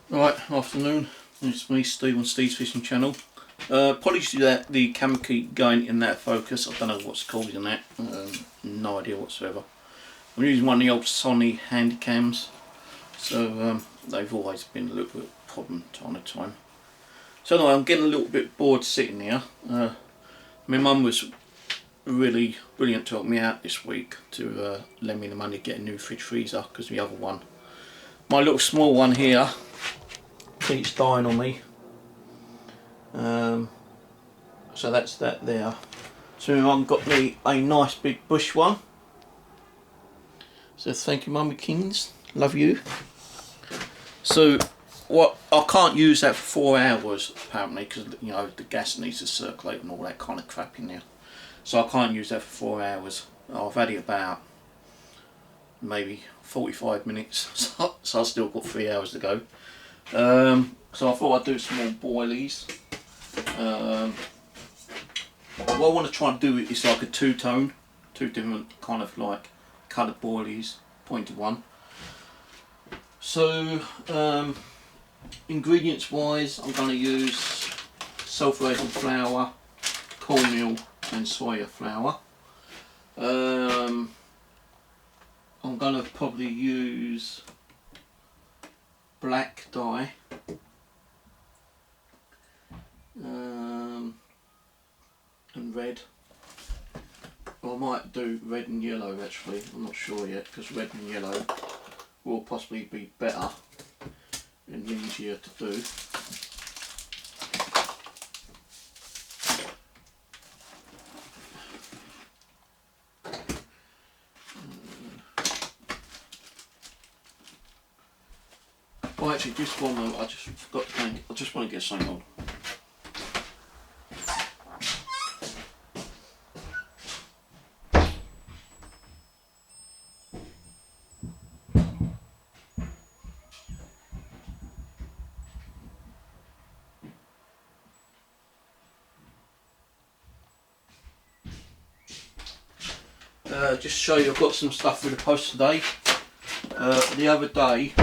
Right, afternoon. It's me, Steve, on Steve's Fishing Channel. Apologies that the camera keep going in that focus. I don't know what's causing that. No idea whatsoever. I'm using one of the old Sony Handycams, so they've always been a little bit of a problem time to time. So anyway, I'm getting a little bit bored sitting here. My mum was really brilliant to help me out this week to lend me the money to get a new fridge freezer, because the other one, my little small one here, keeps dying on me. So that's that there. So my mum got me a nice big bush one. So thank you, Mummy Kings. Love you. So what, I can't use that for 4 hours apparently, because you know the gas needs to circulate and all that kind of crap in there. So I can't use that for 4 hours. I've had it about maybe 45 minutes, so I've still got 3 hours to go. So I thought I'd do some more boilies. What I want to try and do is like a two-tone, two different kind of like coloured boilies, pointed one. So ingredients wise, I'm going to use sulphureted flour, cornmeal and soya flour. I'm going to probably use black dye, and red. Well, I might do red and yellow actually, I'm not sure yet, because red and yellow will possibly be better and easier to do. Oh, actually, just one moment, I just forgot to think. I just want to get something on. Just to show you, I've got some stuff for the post today. The other day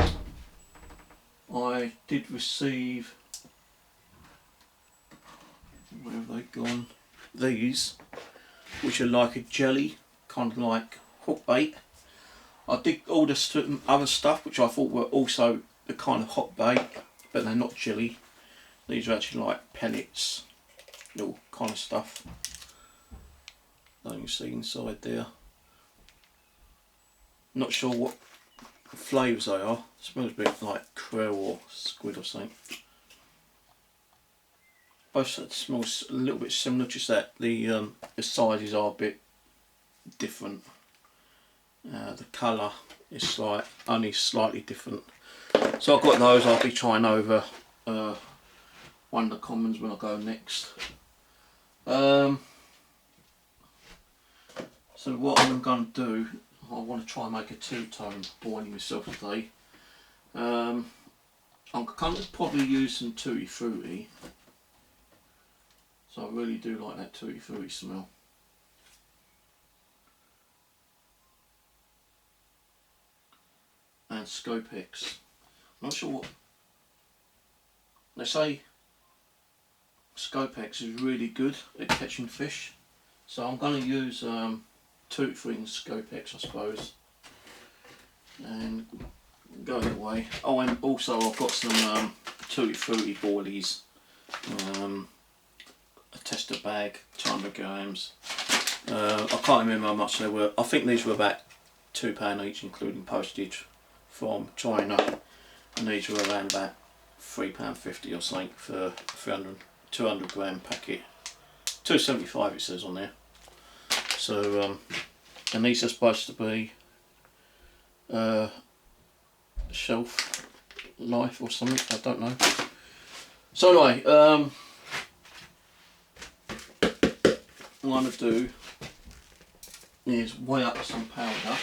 I did receive, where have they gone? These, which are like a jelly, kind of like hook bait. I did order some other stuff which I thought were also the kind of hot bait, but they're not jelly. These are actually like pellets, little kind of stuff. You can see inside there. Not sure what flavours they are. It smells a bit like krill or squid or something. Both smells a little bit similar, just that the sizes are a bit different. The colour is only slightly different. So I've got those. I'll be trying over one of the commons when I go next. So what I'm going to do, I want to try and make a two-tone boilie myself today. I'm going to probably use some Tootie Fruity. So I really do like that Tootie Fruity smell. And Scopex. I'm not sure what they say. Scopex is really good at catching fish, so I'm going to use Tootie Fruity and Scopex, I suppose, and go that way. Oh, and also I've got some Tootie Fruity boilies. A tester bag, 200 grams. I can't remember how much they were. I think these were about £2 each, including postage, from China, and these were around about £3.50 or something for 200 gram packet. £2.75 it says on there. So and these are supposed to be shelf life or something, I don't know. So anyway, what I'm going to do is weigh up some powder,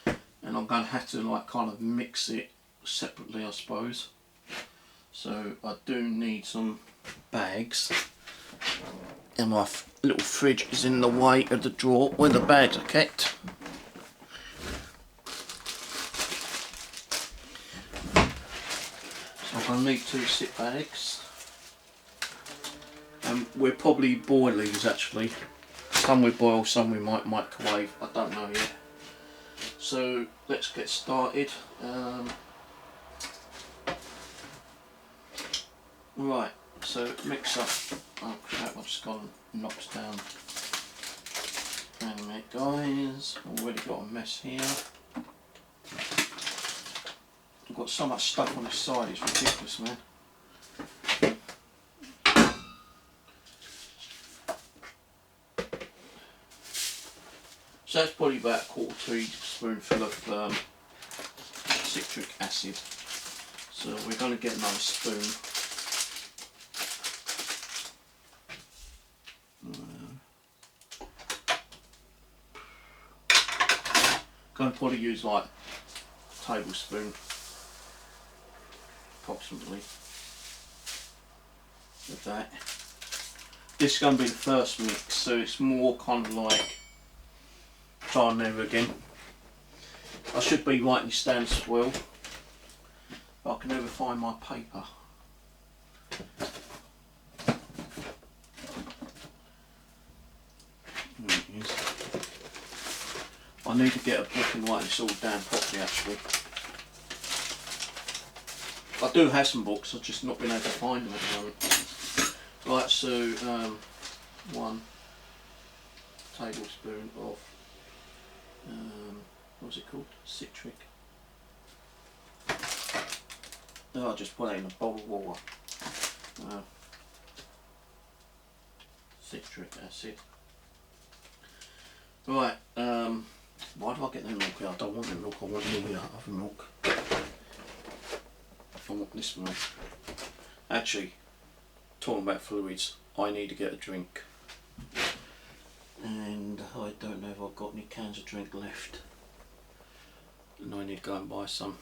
and I'm going to have to like kind of mix it separately, I suppose. So I do need some bags, and my little fridge is in the way of the drawer where the bags are kept. So I'm I need 2 sit bags. And we're probably boilies actually. Some we boil, some we might microwave, I don't know yet. So let's get started. Right, so mix up. Oh crap, I've just gone and knocked down. Hang on a minute guys, already got a mess here. I've got so much stuff on this side, it's ridiculous, man. So that's probably about a 1/4 teaspoonful of citric acid. So we're going to get another spoon. Going to probably use like a tablespoon, approximately, of that. This is going to be the first mix, so it's more kind of like try and never again. I should be writing this down as well, but I can never find my paper. There it is. I need to get a book and write this all down properly actually. I do have some books, I've just not been able to find them at the moment. Right, so 1 tablespoon of what's it called? Citric. Oh, I'll just put it in a bowl of water. Citric acid. Right, why do I get the milk here? I don't want the milk, I want the other milk. I want this milk. Actually, talking about fluids, I need to get a drink. And I don't know if I've got any cans of drink left. And I need to go and buy some.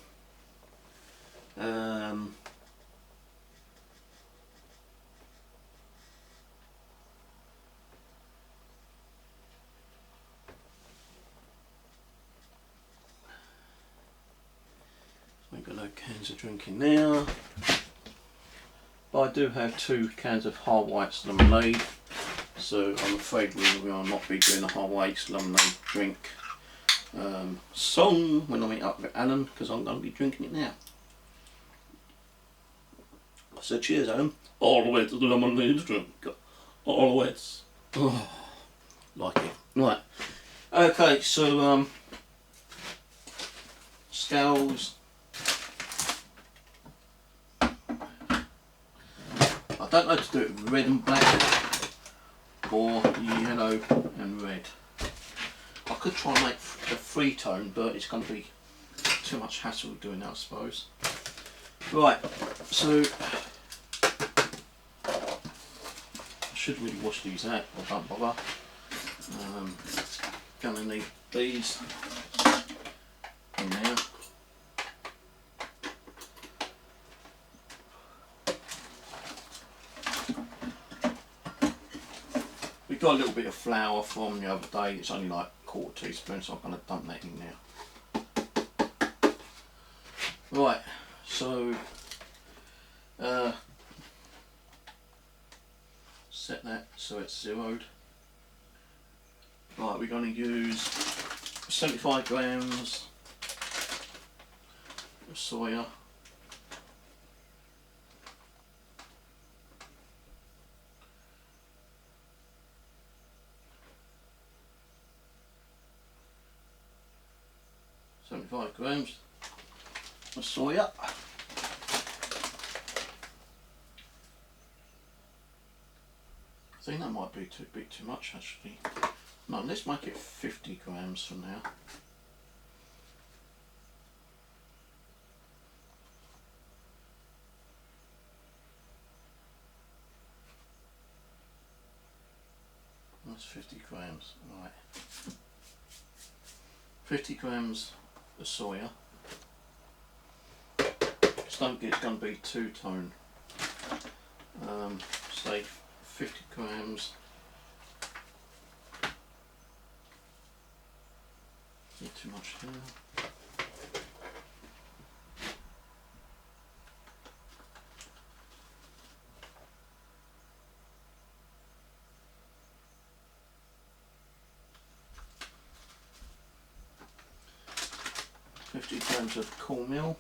We've got no cans of drink in there. But I do have 2 cans of hard whites lemonade. So I'm afraid we will not be doing a hard whites lemonade drink song when I meet up with Alan, because I'm going to be drinking it now. So cheers Alan. All the way to the lemonade drink. All the way. Oh, like it. Right. Okay, so scales. I don't know to do it with red and black or yellow and red. I could try and make a 3-tone, but it's going to be too much hassle doing that, I suppose. Right, so I should really wash these out, but don't bother. Gonna need these in there. We got a little bit of flour from the other day. It's only like 1/4 teaspoon, so I'm going to dump that in there. Right, so set that so it's zeroed. Right, we're going to use 75 grams of soya. Grams of soya. I think that might be too much actually. No, let's make it 50 grams for now. That's 50 grams, right. 50 grams of soya. Just don't get it's going to be 2-tone. Say 50 grams. Not too much there. 50 grams of cornmeal.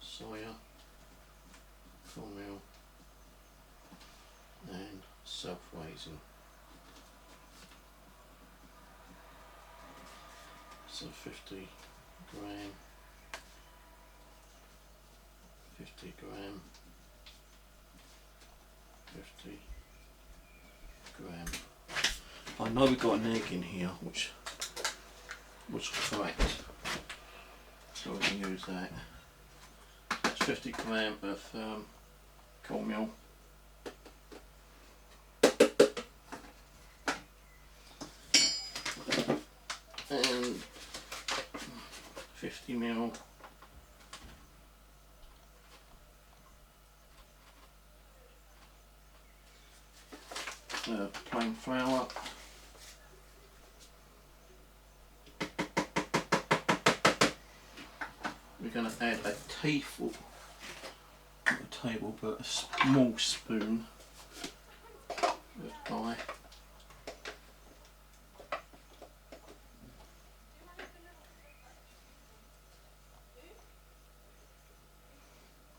Soya, cornmeal and self-raising. So 50 gram, 50 gram, 50 gram. I know we've got an egg in here which was cracked, so we can use that. It's 50 gram of cornmeal. And 50 ml plain flour. We're going to add a teaspoon, not a table, but a small spoon of dye.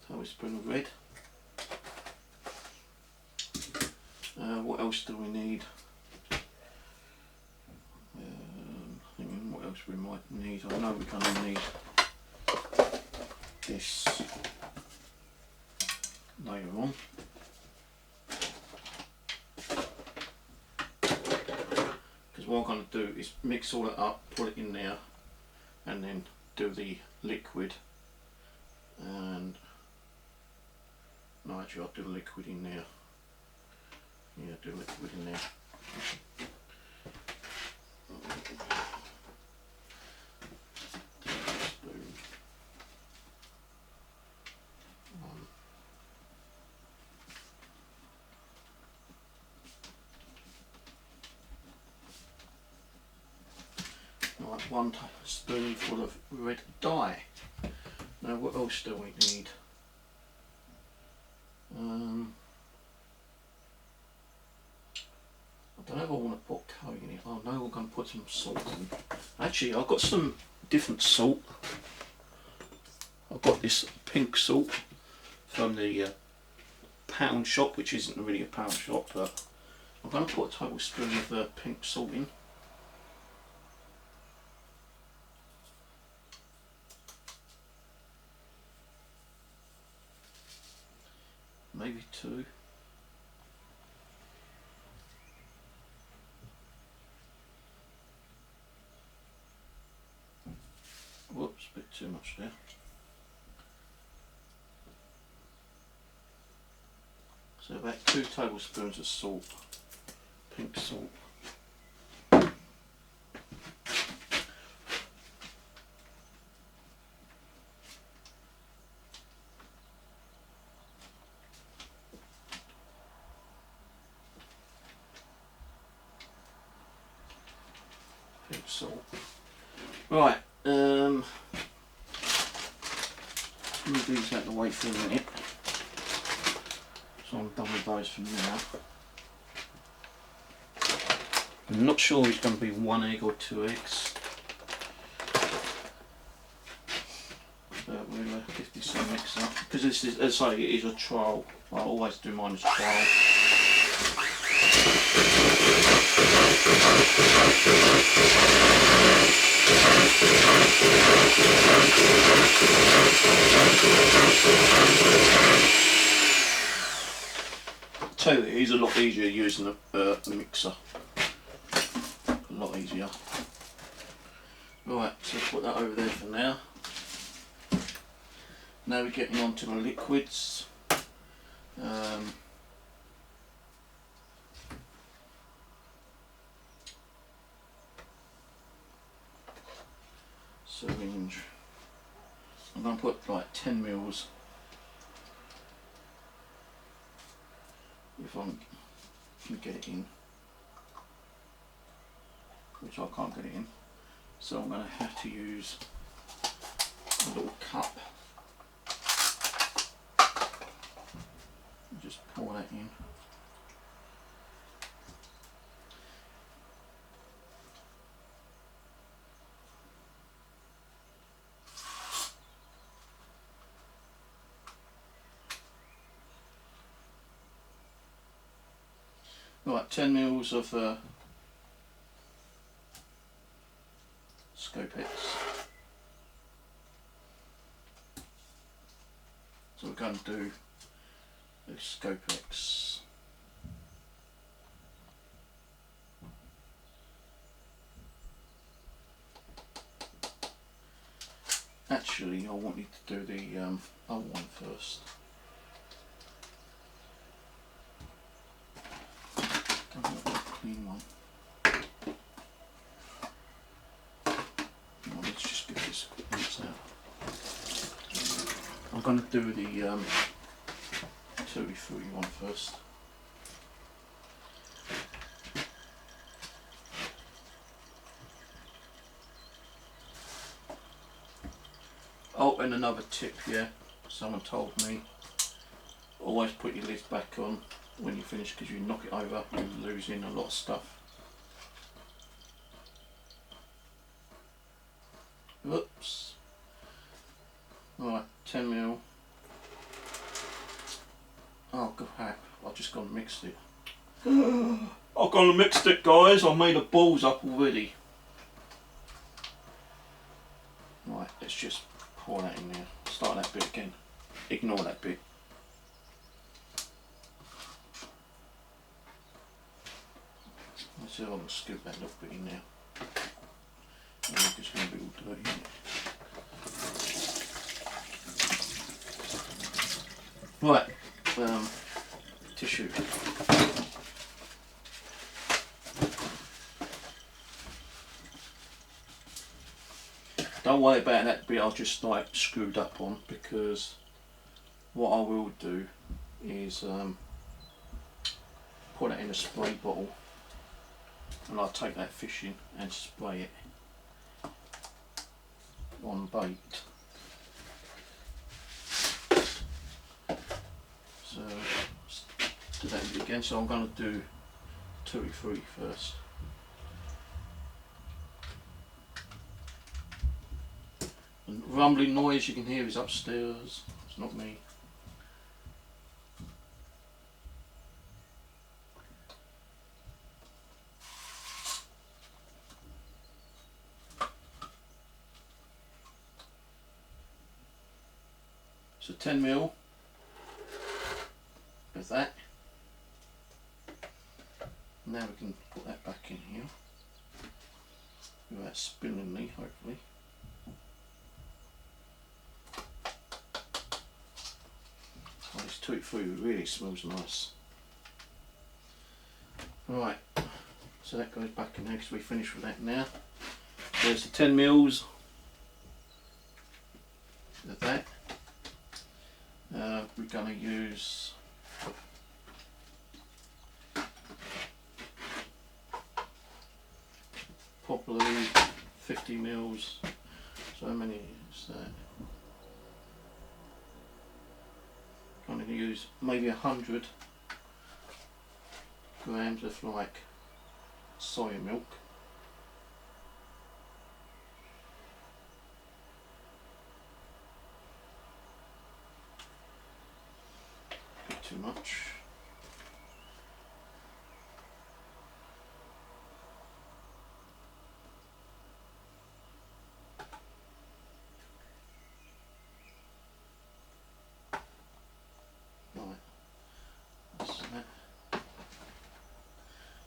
Tablespoon of red. What else do we need? Thinking what else we might need. I know we're going to need this later on. Because what I'm going to do is mix all it up, put it in there, and then do the liquid. And no, actually I'll do the liquid in there. Yeah, do liquid in there. Tablespoon. Right, 1 spoonful of red dye. Now what else do we need? I don't know if I want to put curry in it. Oh no, we're going to put some salt in. Actually, I've got some different salt. I've got this pink salt from the pound shop, which isn't really a pound shop, but I'm going to put a tablespoon of pink salt in. Maybe 2. Whoops, a bit too much there. So about 2 tablespoons of salt, pink salt. Pink salt. Right. Move these out of the way for a minute. So I'm done with those for now. I'm not sure it's going to be 1 egg or 2 eggs. But we'll give this a mix up. Because this is, as I say, it is a trial. I always do mine as trial. Tell you, it is a lot easier using a mixer. A lot easier. Right, so put that over there for now. Now we're getting on to the liquids. Syringe. I'm going to put like 10 mils. If I can get it in, which I can't get it in, so I'm going to have to use a little cup. Just pour that in. Right, 10 mils of Scopex. So we're going to do the Scopex. Actually, I want you to do the other one first. Don't want that clean one. Well, let's just get this quick rinse out. I'm going to do the Tootie one first. Oh, and another tip, yeah, someone told me, always put your lids back on when you finish, because you knock it over, you're losing a lot of stuff. Oops. Right, 10 mil. Oh, god, I've just gone and mixed it. I've gone and mixed it, guys. I made the balls up already. Right, let's just pour that in there. Start that bit again. Ignore that bit. Let's see if I can scoop that little bit in there. I think it's going to be all dirty, isn't it? Right, tissue. Don't worry about that bit I just like screwed up on, because what I will do is put it in a spray bottle, and I'll take that fish in and spray it on bait. So let's do that bit again. So I'm going to do Tootie first. And rumbling noise you can hear is upstairs, it's not me. So 10 mil with that. Now we can put that back in here without spilling me, hopefully. Oh, this Tootie really smells nice. Right, so that goes back in there because we finished with that now. There's the 10 mils of that. We're going to use probably 50 mils. So how many is that? I'm going to use maybe 100 grams of like soya milk. Bit too much.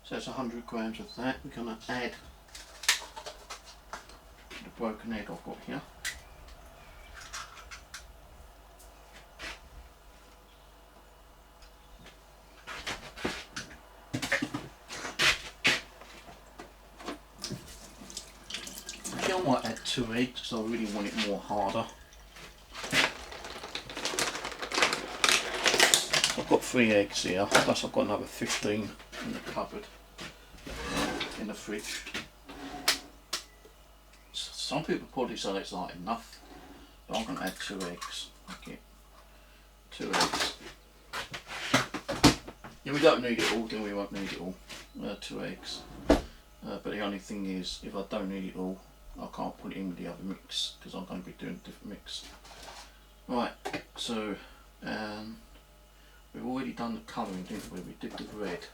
So that's 100 grams of that. We're going to add the broken egg I've got here. Actually, I might add 2 eggs because I really want it more harder. I've got 3 eggs here, plus I've got another 15 in the cupboard, in the fridge. Some people probably say it's like enough, but I'm going to add 2 eggs. Okay, 2 eggs. If we don't need it all, then we won't need it all. 2 eggs. But the only thing is, if I don't need it all, I can't put it in with the other mix because I'm going to be doing a different mix. Right, so we've already done the colouring, didn't we? We did the red.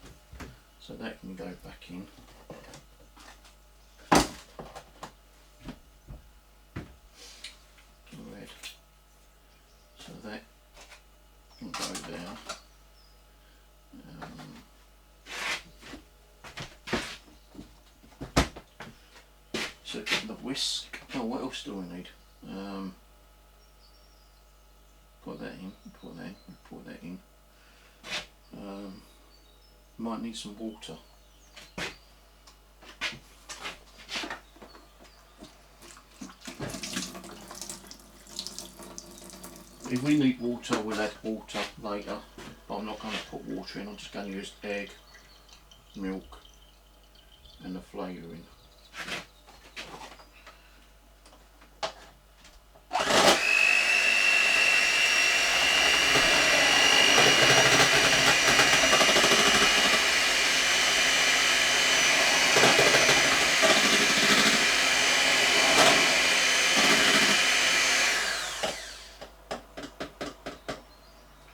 So that can go back in. Red. So that can go there. So the whisk. Oh, what else do we need? Put that in. Put that in. Put that in. Might need some water. If we need water, we'll add water later, but I'm not going to put water in. I'm just going to use egg, milk and the flavouring.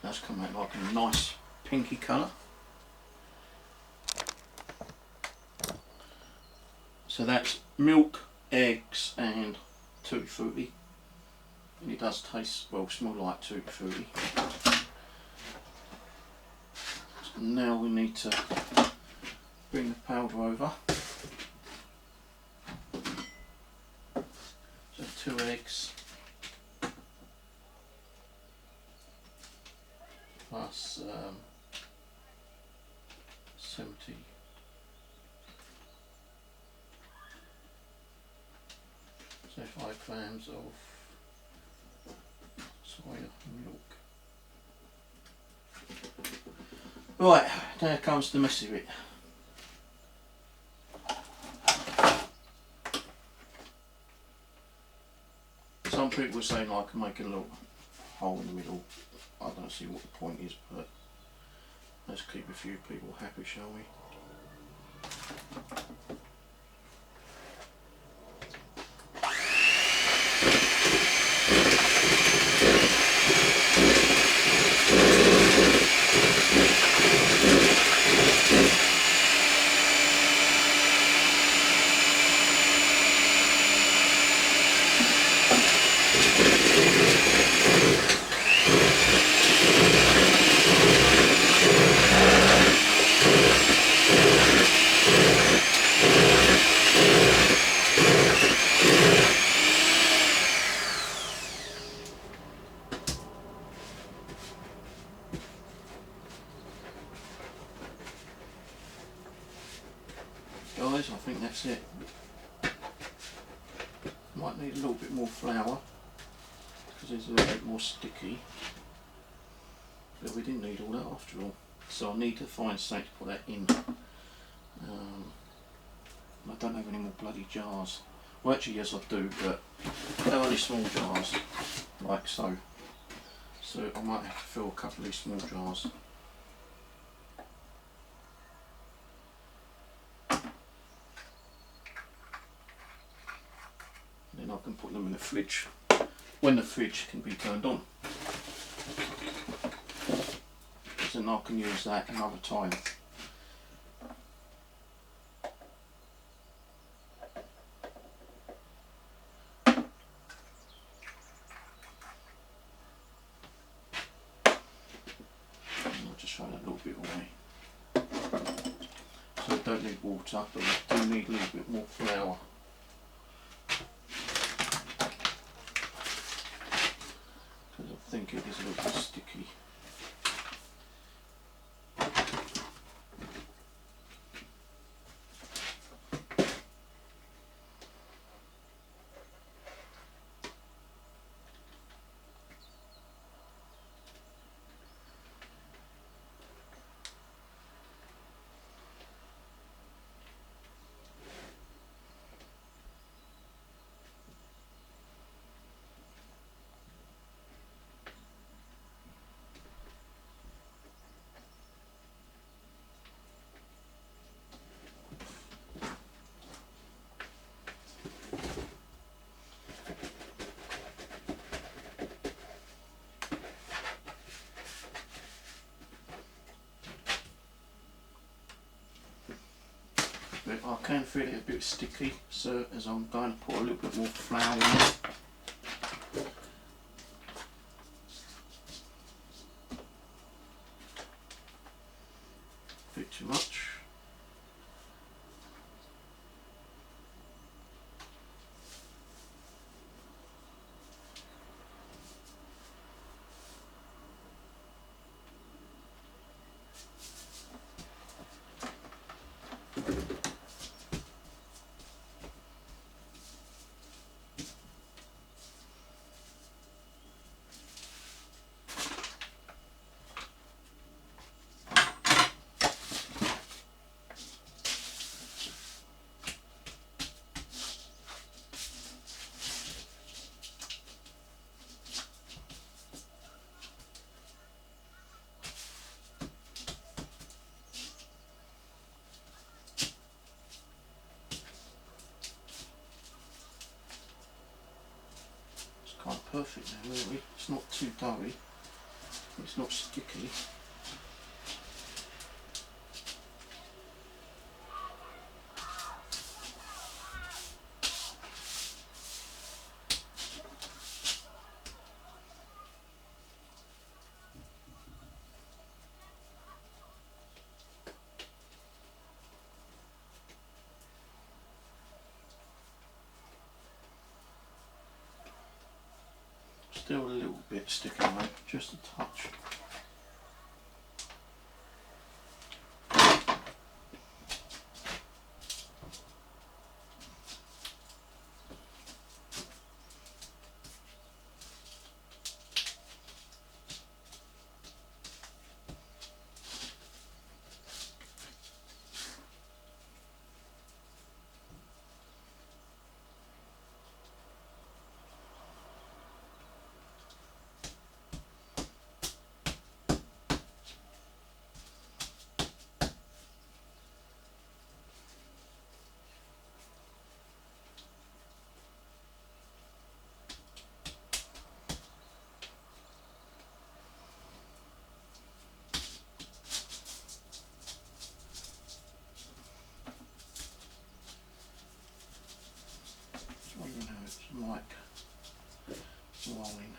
That's come out like a nice pinky colour. So that's milk, eggs and Tutti Frutti. And it does taste, well, smell like Tutti Frutti. So now we need to bring the powder over. So 2 eggs. Plus 70 so 5 grams of soy milk. Right, there comes the messy bit. Some people say I can make a little hole in the middle. I don't see what the point is, but let's keep a few people happy, shall we? Guys, I think that's it. Might need a little bit more flour because it's a little bit more sticky, but we didn't need all that after all. So I need to find something to put that in. I don't have any more bloody jars. Well, actually yes I do, but they're only small jars, like so. So I might have to fill a couple of these small jars. Then I can put them in the fridge when the fridge can be turned on. So then I can use that another time. I'll just throw that a little bit away. So we don't need water, but we do need a little bit more flour. Because I think it is a little bit sticky. can feel it a bit sticky, so as I'm going to put a little bit more flour in it. A bit too much. Quite perfect now, really. It's not too doughy, it's not sticky. Still a little bit sticky, mate, just a touch. Like rolling.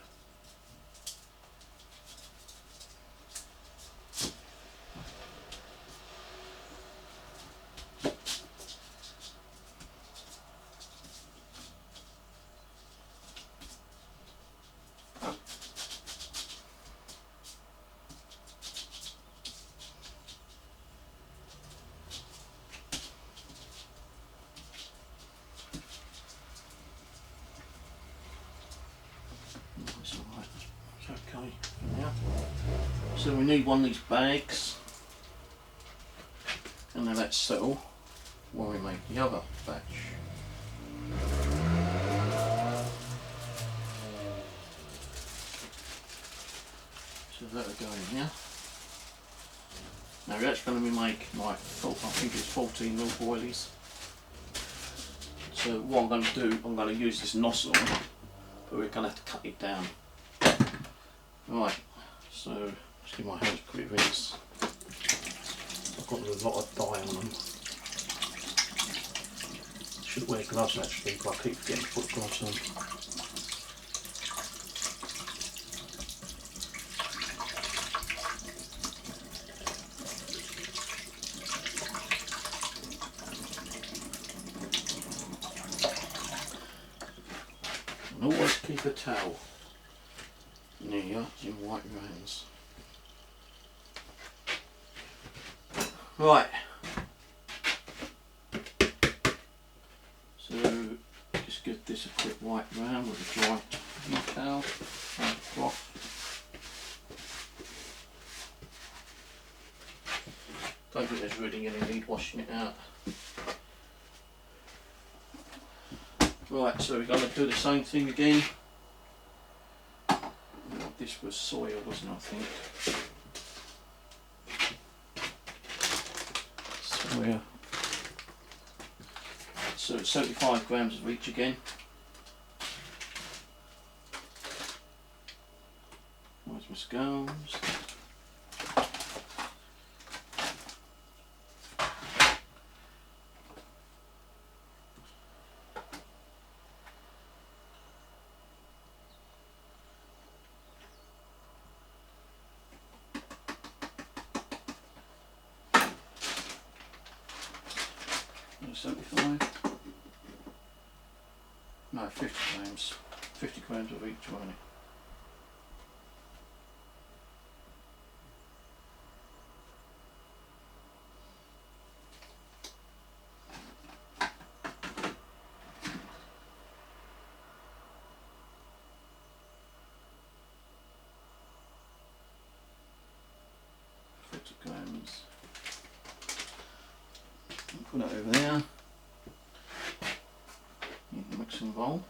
That's alright, it's okay for now. So we need one of these bags, and now let's settle while we make the other batch. So that'll go in here. Now we're actually going to be making like, I think it's 14 mil boilies. So what I'm going to do, I'm going to use this nozzle, but we're going to have to cut it down. Right, so let's give my hands a quick rinse. I've got a lot of dye on them. Should wear gloves actually, but I keep forgetting to put gloves on. And always keep a towel near you and wipe your hands. Right. So just give this a quick wipe round with a dry towel and a cloth. Don't think there's really any need washing it out. Right, so we're going to do the same thing again. This was soya, wasn't it, I think? Soya. So it's 75 grams of each again. Where's my scones? 75. No, 50 grams. 50 grams of each one. Grams. Put that over there in the mixing bowl.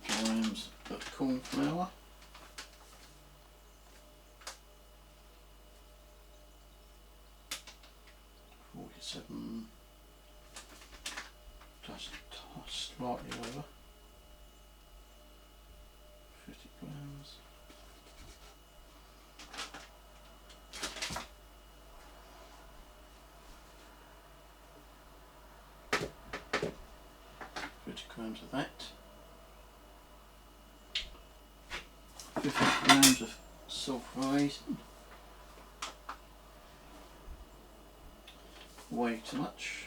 Grams of corn flour. 47. Just slightly over 50 grams. Grams of that. 50 grams of self-raising. Way too much.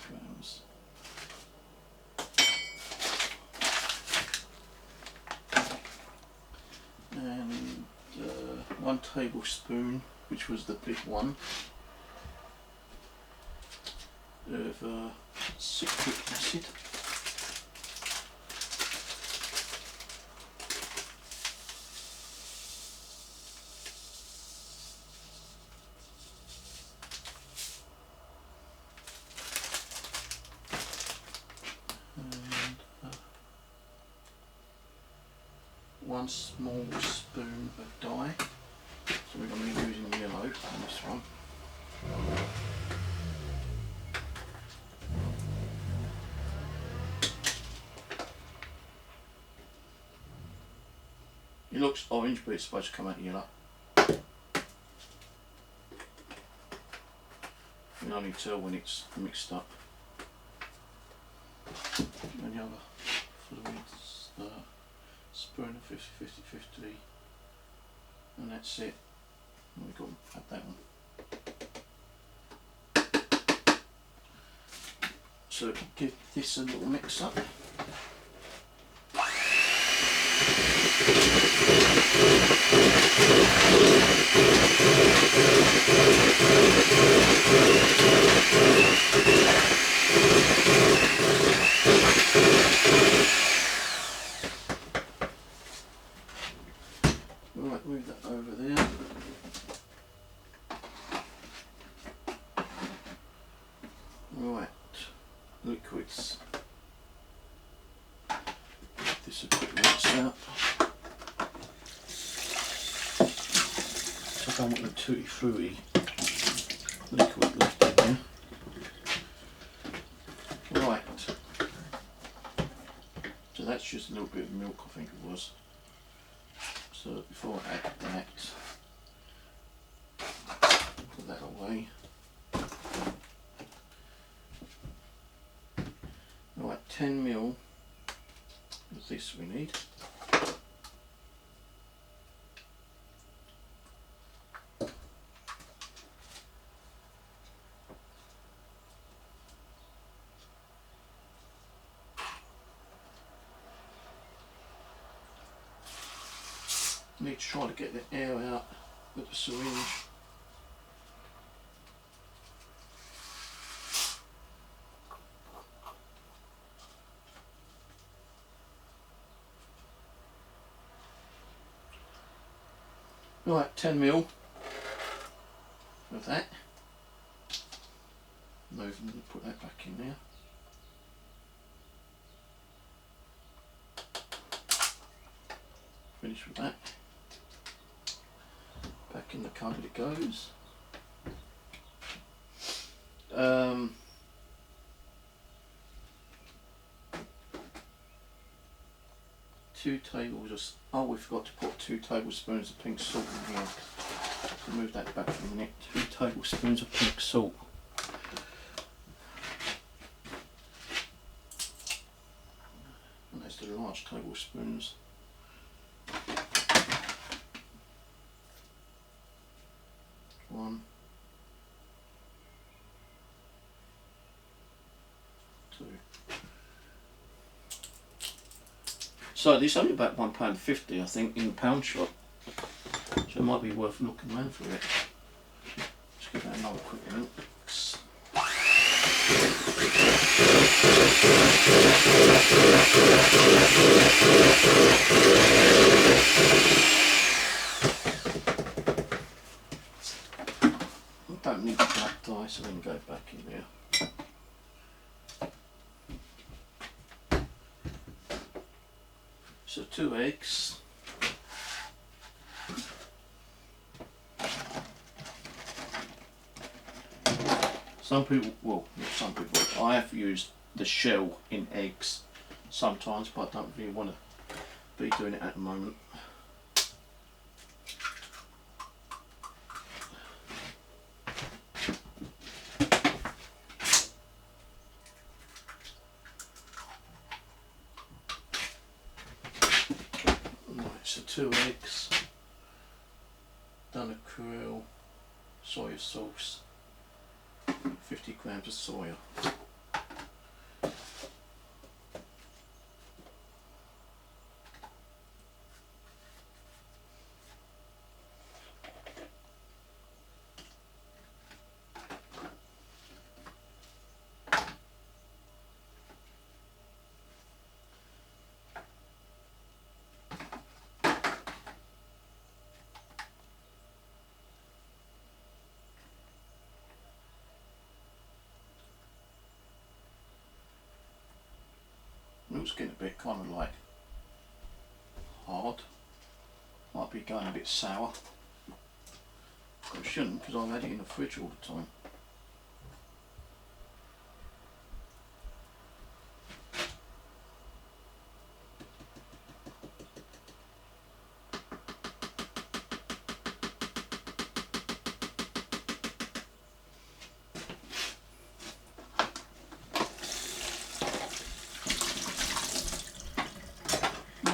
Grams. And 1 tablespoon, which was the big one, of citric acid. And 1 small spoon of dye. So we're going to be using yellow on this one. It looks orange, but it's supposed to come out yellow. You can only tell when it's mixed up. And the other fluids, spoon of 50, 50, 50, and that's it. And we've got to add that one. So give this a little mix up. Right, move that over there. Right, liquids. This a bit mixed out. So I don't want the Tootie Fruity liquid left in there. Right. So that's just a little bit of milk, I think it was. So before I add that, put that away. Right, 10 ml of this we need. Need to try to get the air out with the syringe. Right, 10 ml of that. Move and put that back in there. Finish with that. Back in the cupboard it goes. 2 tablespoons. Oh, we forgot to put 2 tablespoons of pink salt in here. Move that back for a minute. 2 tablespoons of pink salt. And there's the large tablespoons. 1, 2. So this is only about £1.50 I think in the pound shop. So it might be worth looking around for it. Just give that another quick mix. I don't need the black dye, so then go back in there. So 2 eggs. Some people, well, not some people, I have used the shell in eggs sometimes, but I don't really want to be doing it at the moment. Right, so 2 eggs, done a krill, soy sauce, 50 grams of soya. It's getting a bit kind of like hard, might be going a bit sour, but it shouldn't because I've had it in the fridge all the time.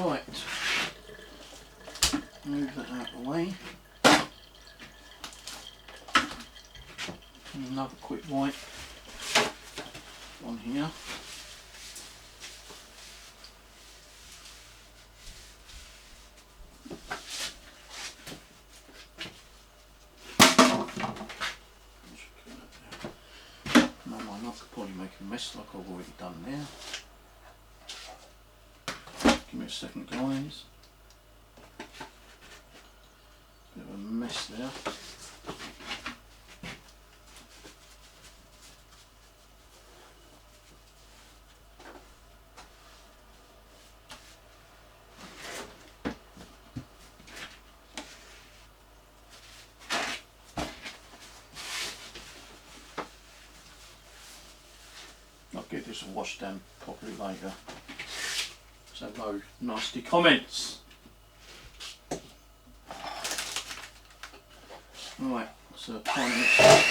Right, move that out of the way. Another quick wipe on here. No mind, I could probably make a mess like I've already done there. Give me a second, guys. Bit of a mess there. I'll get this washed down properly later. So no nasty comments. Right, so try and mix it.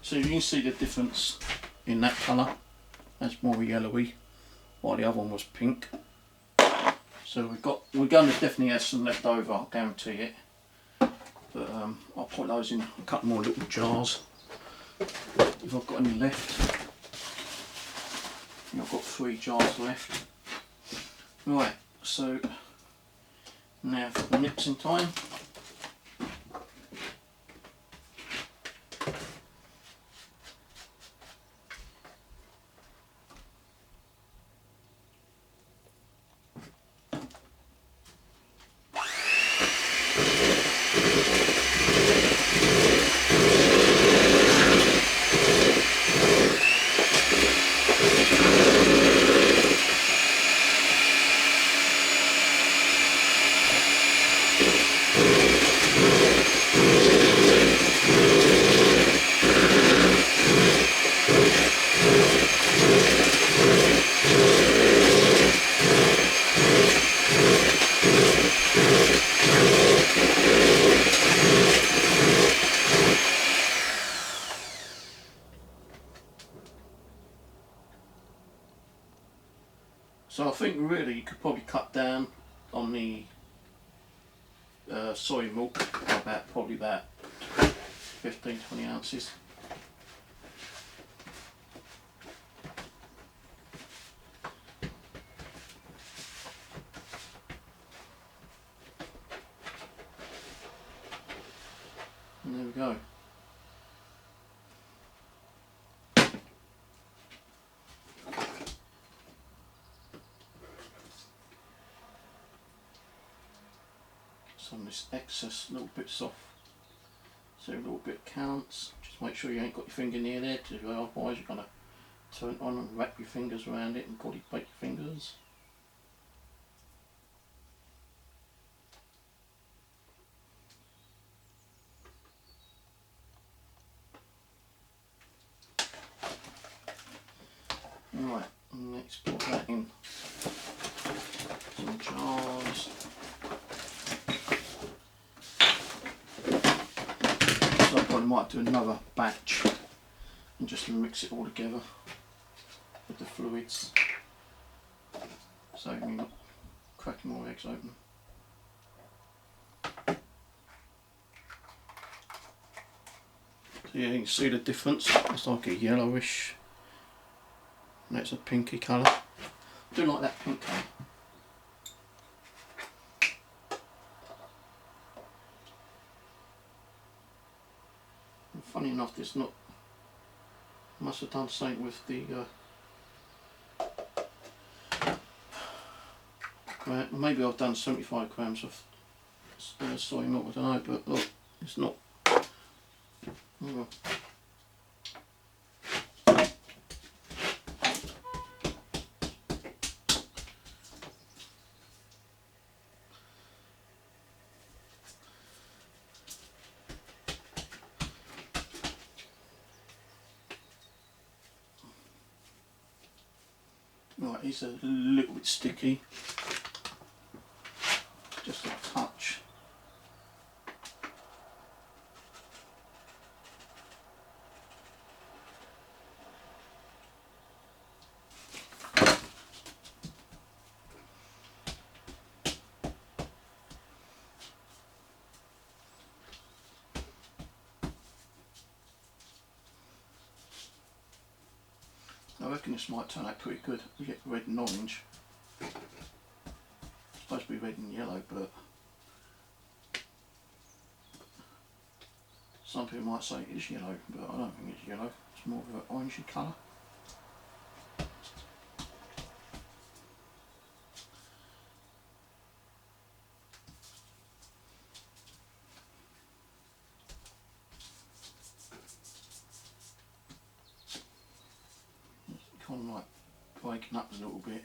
So you can see the difference in that colour. That's more yellowy, while the other one was pink. So we're going to definitely have some left over, I'll guarantee it. But I'll put those in a couple more little jars if I've got any left. I've got 3 jars left. Right, so now for the mixing time. So I think really you could probably cut down on the soy milk by probably about 15-20 ounces. And there we go. Some of this excess little bits off, so a little bit counts. Just make sure you ain't got your finger near there, because otherwise you're going to turn it on and wrap your fingers around it and probably break your fingers. Right, next put that in some jars. So I probably might do another batch and just mix it all together with the fluids, so you're not cracking more eggs open. So yeah, you can see the difference. It's like a yellowish, and that's a pinky colour. I do like that pink colour. And funny enough, there's not. I must have done something with the. Maybe I've done 75 grams of soy milk. I don't know, but look, it's not. Oh. Right, it's a little bit sticky, just a touch. I reckon this might turn out pretty good. We get red and orange. It's supposed to be red and yellow, but some people might say it is yellow, but I don't think it's yellow. It's more of an orangey colour. It's kind of like breaking up a little bit.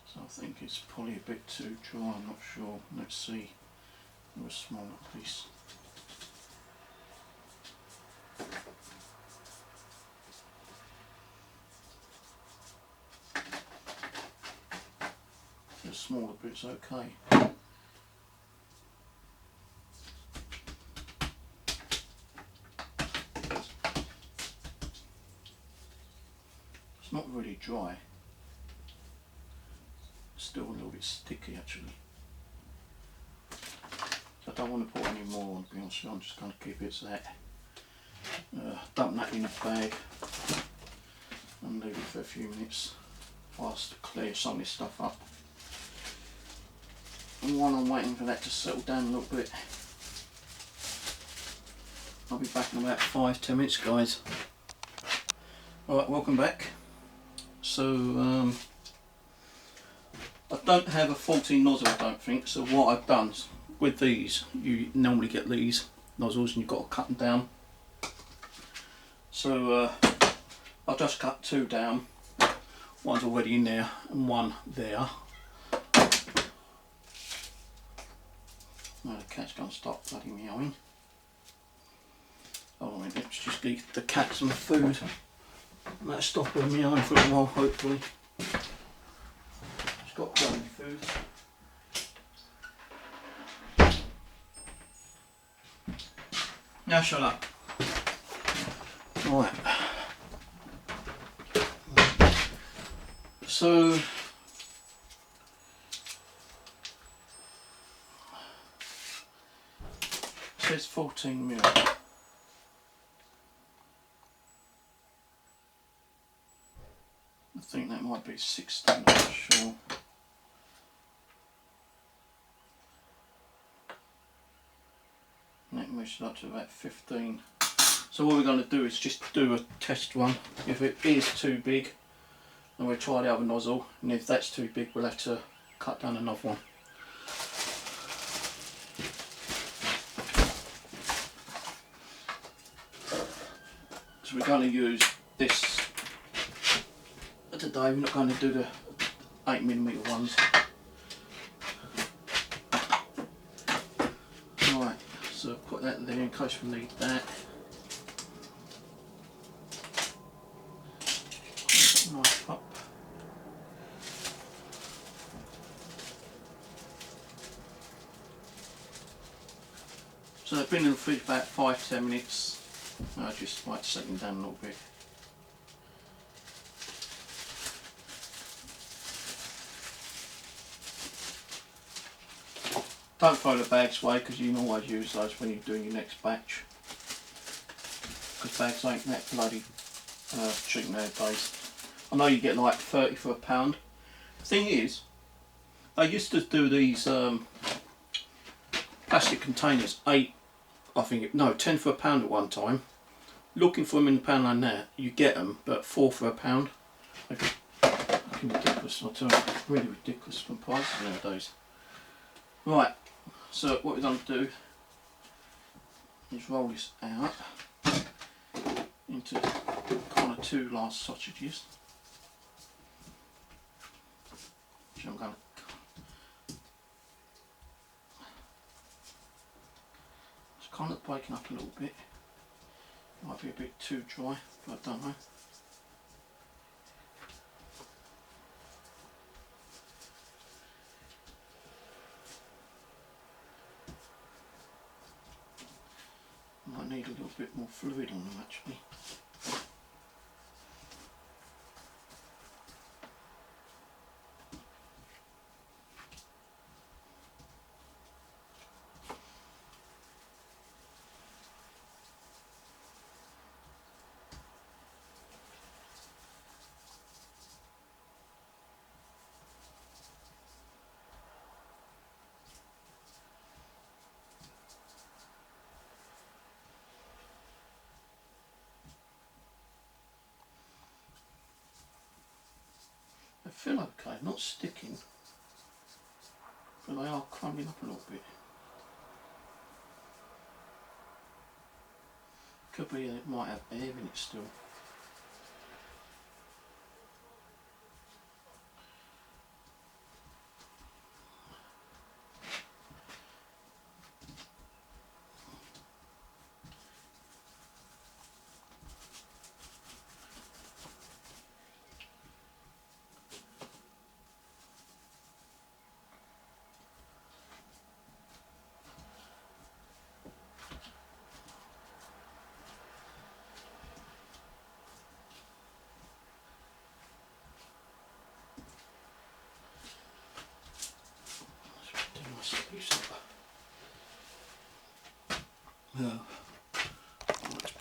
So I think it's probably a bit too dry, I'm not sure. Let's see. Do a smaller piece. The smaller bit's okay. It's not really dry. It's still a little bit sticky actually. I don't want to put any more on, to be honest with you. I'm just going to keep it as that. Dump that in a bag and leave it for a few minutes whilst I clear some of this stuff up. And while I'm waiting for that to settle down a little bit, I'll be back in about 5-10 minutes, guys. Alright, welcome back. So I don't have a 14 nozzle, I don't think, so what I've done with these, you normally get these nozzles and you've got to cut them down. So I'll just cut 2 down. One's already in there and one there. Now the cat's going to start bloody meowing. Hold on a minute, let's just give the cat some food. And that'll stop her meowing for a while, hopefully. It's got plenty of food. Now shut up. Right. So it says 14 mil. I think that might be 16, I'm not sure. That measures up to about 15. So what we're going to do is just do a test run. If it is too big, then we'll try the other nozzle, and if that's too big, we'll have to cut down another one. So we're going to use this today. We're not going to do the 8mm ones. Right, so put that there in case we need that. Knife up. So they've been in the fridge about 5-10 minutes. I just might set them down a little bit. Don't throw the bags away because you can always use those when you're doing your next batch. Because bags ain't that bloody cheap nowadays. I know you get like 30 for a pound. The thing is, they used to do these plastic containers, 10 for a pound at one time. Looking for them in a pound like that, you get them, but 4 for a pound. Fucking ridiculous, I'll tell you, really ridiculous from prices nowadays. Right, so what we're going to do is roll this out into kind of 2 large sausages. Which I'm going to it's kind of breaking up a little bit. Might be a bit too dry, but I don't know. Might need a little bit more fluid on them actually. They feel okay, not sticking, but they are crumbling up a little bit. Could be it might have air in it still. Let's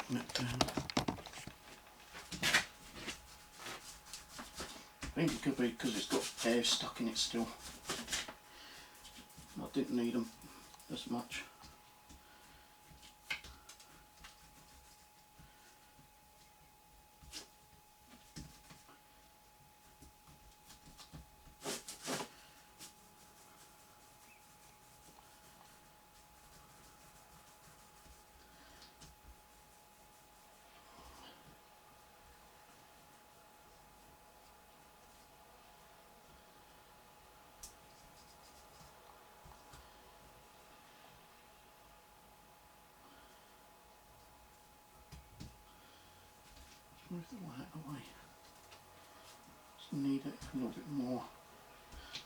bring that down. I think it could be because it's got air stuck in it still. I didn't need them as much. Move the light away. Just need it a little bit more.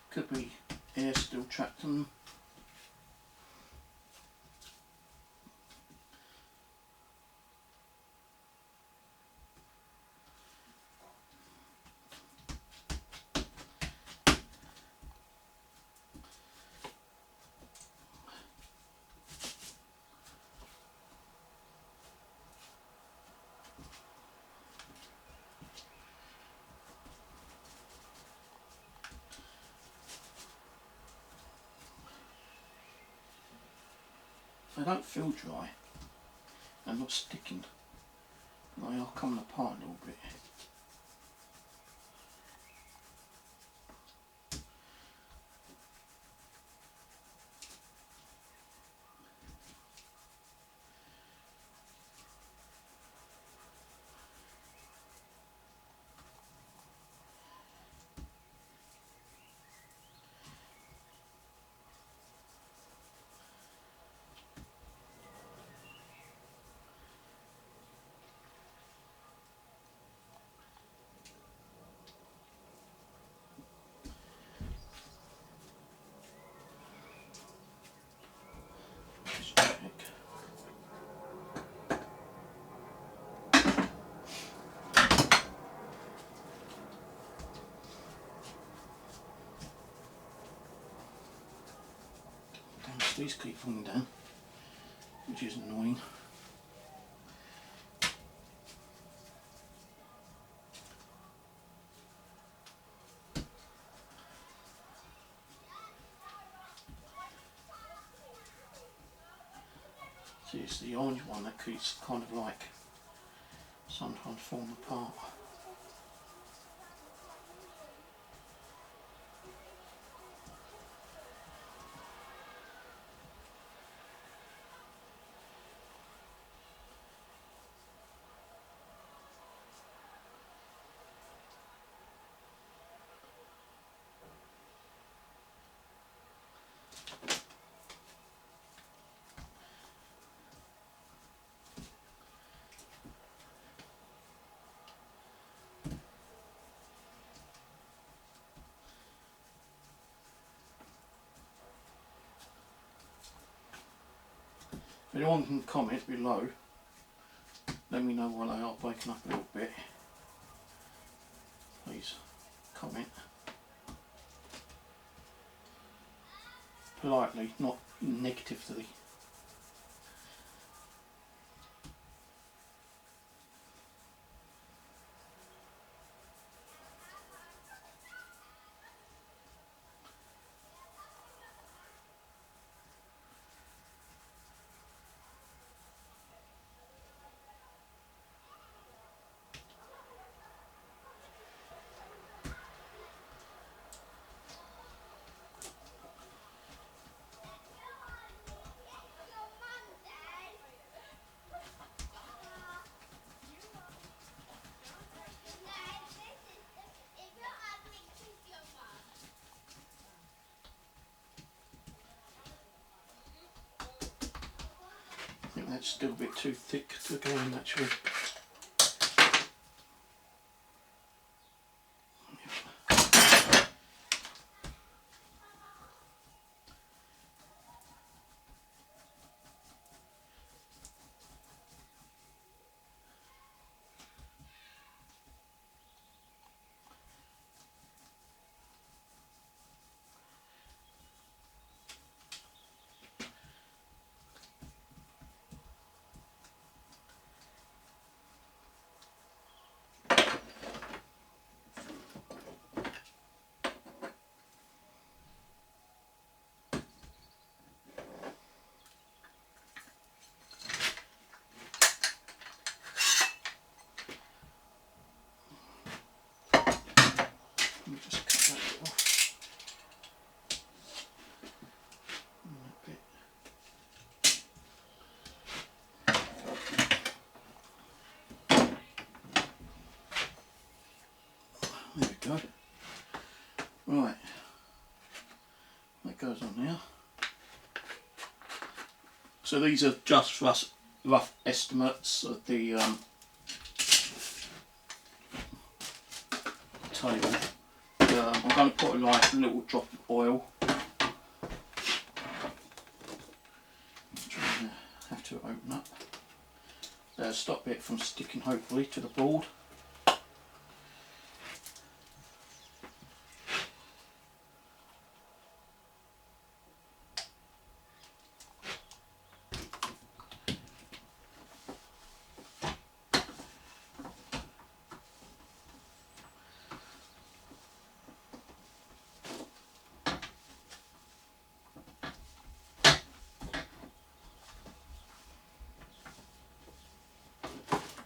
Could be air still trapped in them. They don't feel dry and not sticking. They are coming apart a little bit. These keep falling down, which is annoying. See, it's the orange one that keeps kind of like sometimes falling apart. If anyone can comment below, let me know why they are breaking up a little bit. Please comment. Politely, not negatively. I think that's still a bit too thick to go in actually. Let me just cut that bit off. And that bit. There we go. Right, that goes on now. So these are just rough estimates of the table. I'm going to put like a little drop of oil. Have to open up. Stop it from sticking hopefully to the board.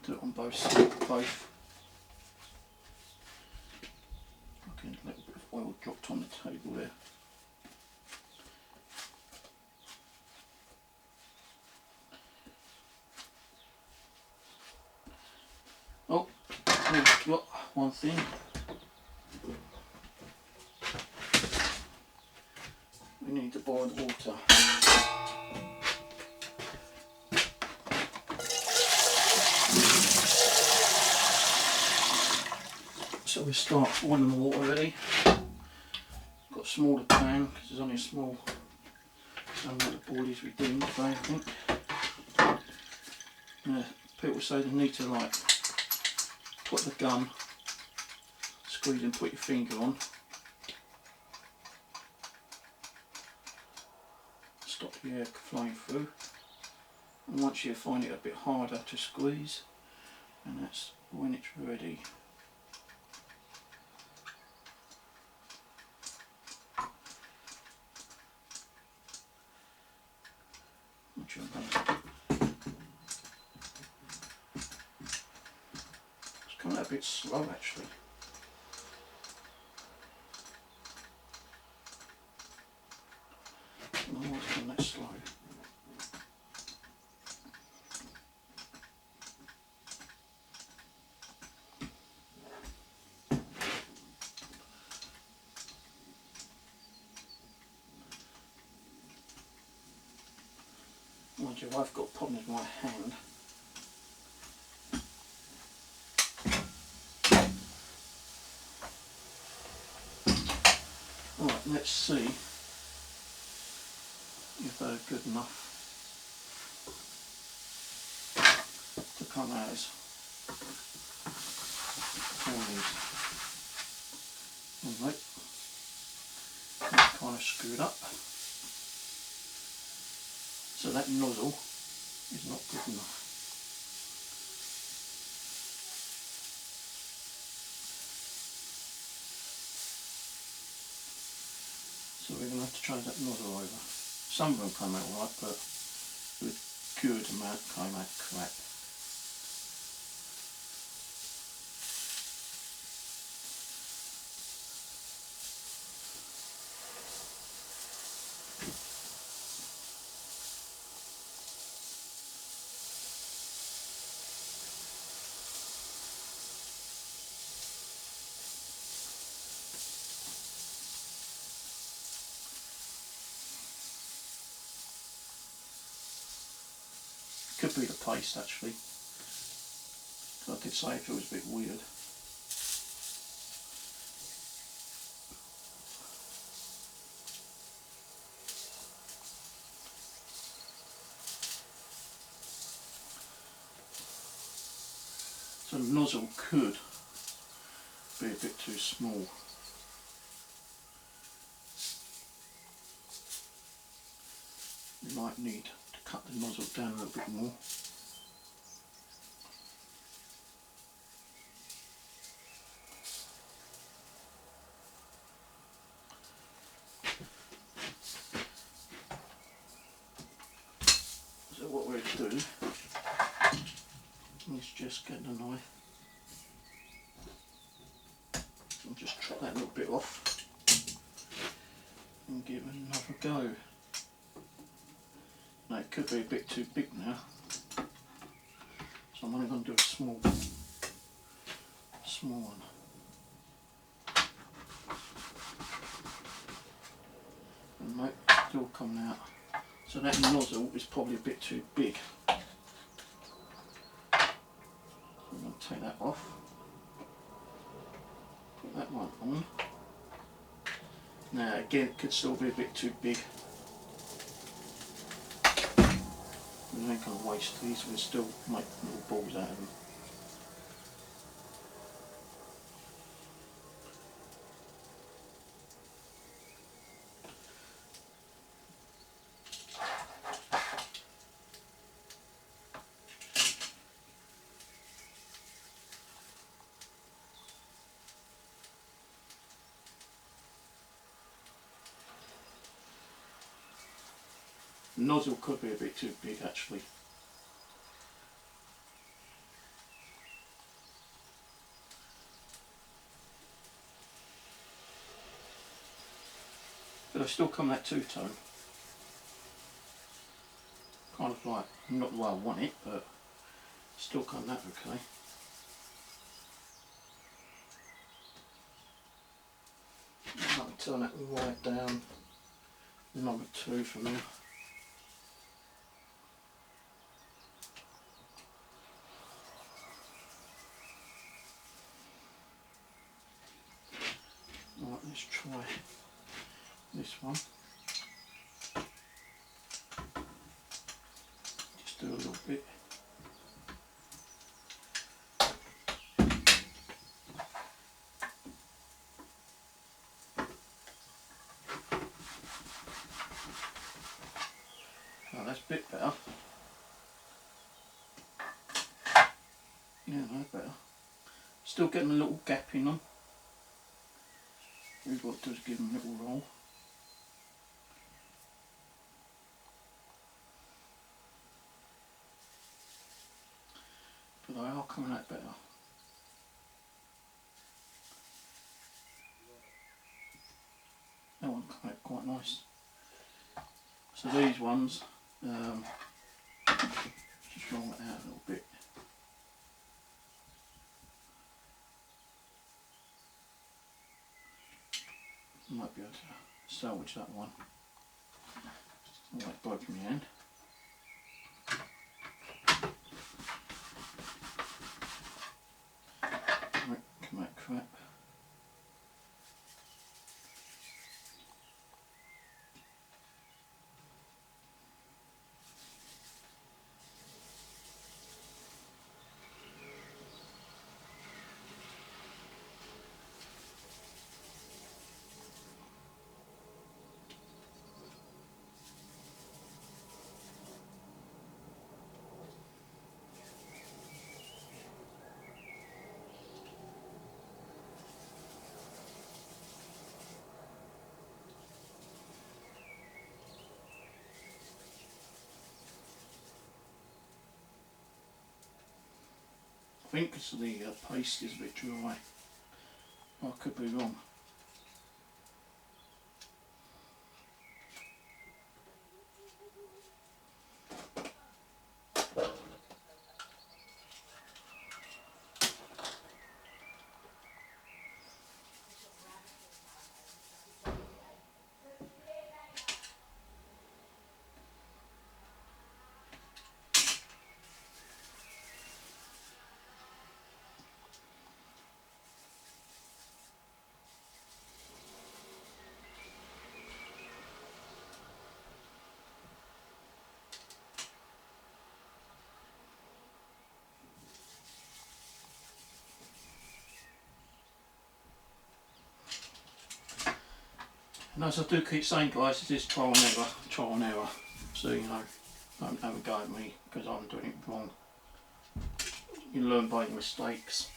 Do it on both sides, both. Okay, a little bit of oil dropped on the table there. Oh, we've got one thing. We need to boil the water. So we start boiling the water ready. Got a smaller pan because there's only a small amount of boilies we do today, I think. People say they need to like put the gun, squeeze and put your finger on. Stop the air flowing through. And once you find it a bit harder to squeeze, and that's when it's ready. It's coming out a bit slow actually. I don't know why it's going that slow. Mind you, I've got a problem with my hand. Right, let's see if they're good enough to come out as boilies. Alright, that's kind of screwed up. So that nozzle is not good enough. So we're going to have to change that nozzle over. Some of them come out right, but with good amount came out crap. Could be the paste actually. I did say if it was a bit weird. So the nozzle could be a bit too small. You might need to cut the nozzle down a little bit more. So what we're going to do is just get the knife and just chop that little bit off and give it another go. Now it could be a bit too big now, so I'm only going to do a small one. And nope, still coming out. So that nozzle is probably a bit too big. I'm going to take that off. Put that one on. Now again, it could still be a bit too big. We ain't going to waste these, we'll still make little balls out of them. The nozzle could be a bit too big actually. but I still come that two-tone. Kind of like, not the way I want it, but still come that okay. I can turn that right down, number 2 from there. Right, let's try this one. Just do a little bit. Oh, that's a bit better. Yeah, no, better. Still getting a little gap in them. We've got to just give them a little roll. But they are coming out better. That one came out quite nice. So these ones, just roll it out a little bit. Might be able to salvage that one. Like both in the hand. Right, come out crap. I think because the paste is a bit dry. I could be wrong. And as I do keep saying, guys, it is trial and error. So, you know, don't have a go at me because I'm doing it wrong. You learn by your mistakes.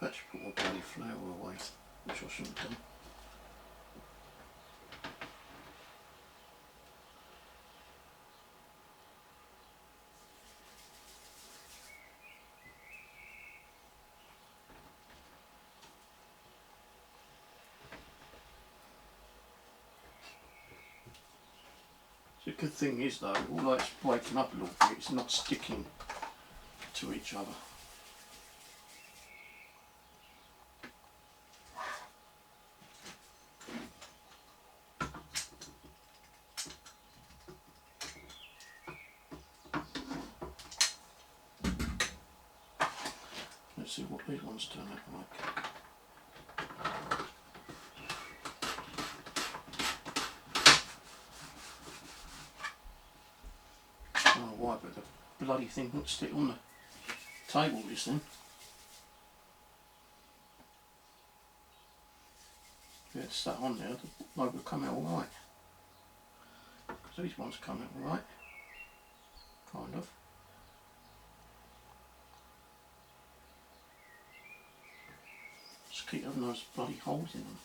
I actually put my bloody flour away, which I shouldn't have done. The good thing is though, although it's breaking up a little bit, it's not sticking to each other. Let's see what these ones turn out like. I don't know why, but the bloody thing wouldn't stick on the table just then. If you had that on there, the logo would come out alright. Because these ones come out alright. Kind of. Just keep having those bloody holes in them.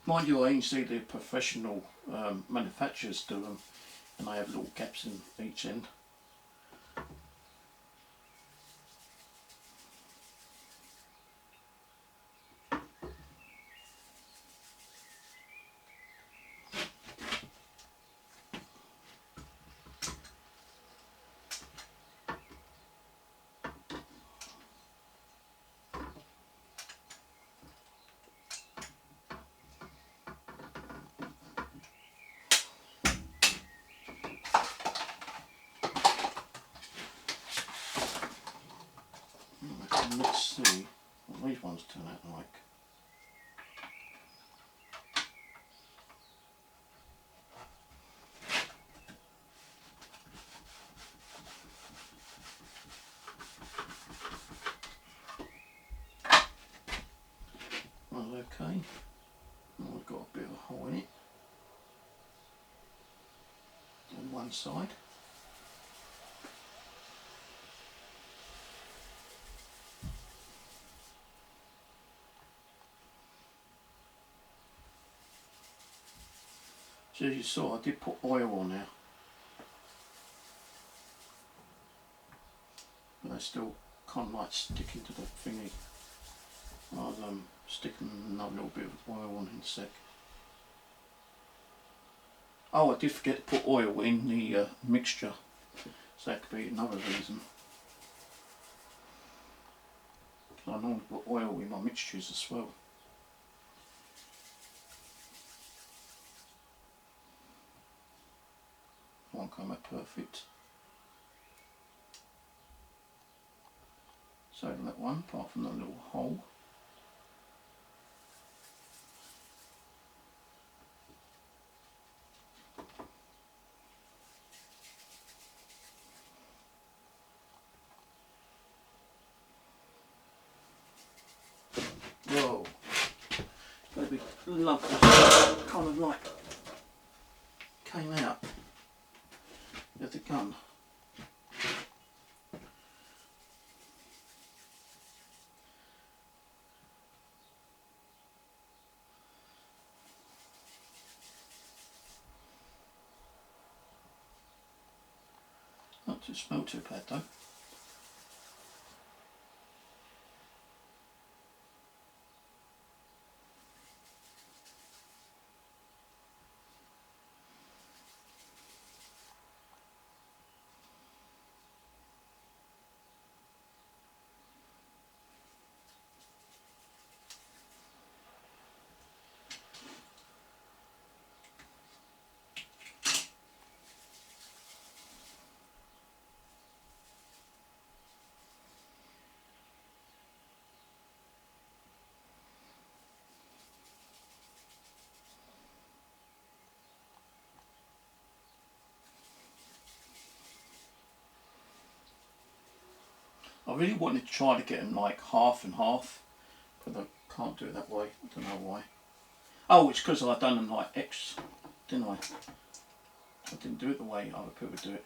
Mind you, I can see the professional manufacturers do them, and they have little gaps in each end. Let's see what these ones turn out like. Well, okay. Now we've got a bit of a hole in it on one side. So as you saw, I did put oil on there, but they still kind of like sticking to the thingy. I'll stick another little bit of oil on in a sec. Oh, I did forget to put oil in the mixture, so that could be another reason. I normally put oil in my mixtures as well. Won't come out perfect. So that one, apart from the little hole. Whoa, got a big lump of kind of like came out of the gun. Not to smell too bad though. I really wanted to try to get them like half and half, but I can't do it that way. I don't know why. Oh, it's because I've done them like X, didn't I? I didn't do it the way other people do it.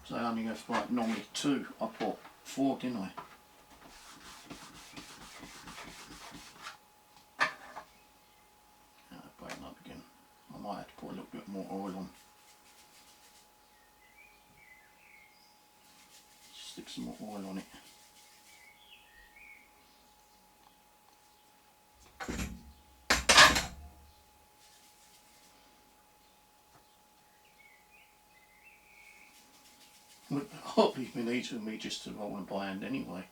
So I only have like normally 2. I put 4, didn't I? Breaking up again. I might have to put a little bit more oil on. Stick some more oil on it. Hardly been easy for me just to roll them by hand anyway.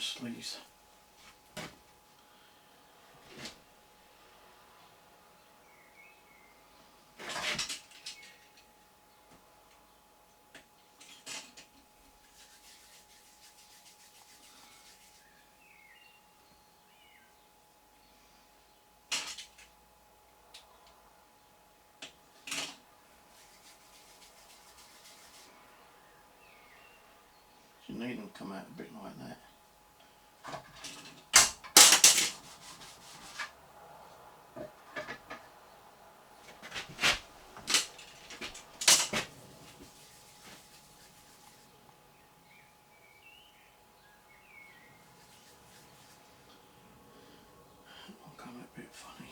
sleeves. You need them to come out a bit like that. I'll come out a bit funny.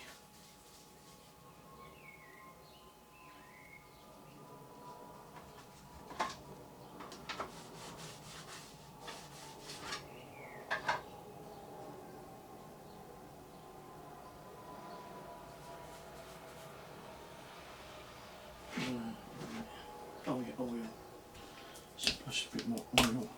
Oh yeah, oil. Splash a bit more oil.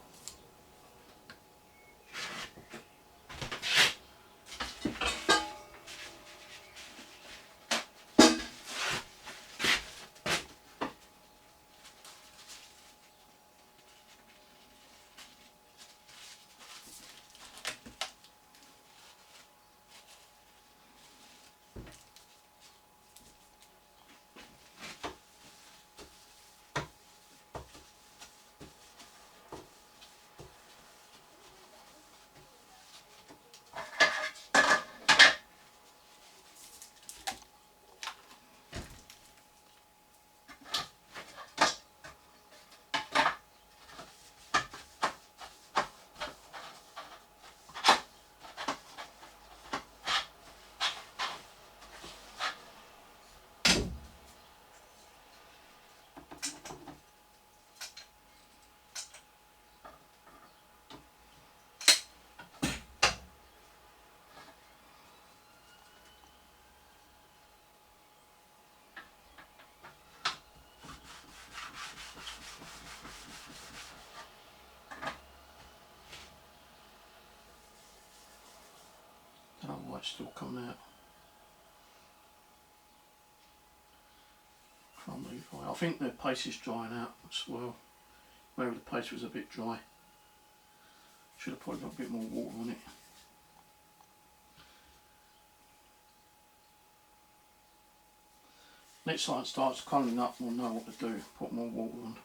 Don't know why it's still coming out. Crumbly fine. I think the paste is drying out as well. Wherever the paste was a bit dry. Should have probably got a bit more water on it. Next time it starts crumbling up, we'll know what to do. Put more water on.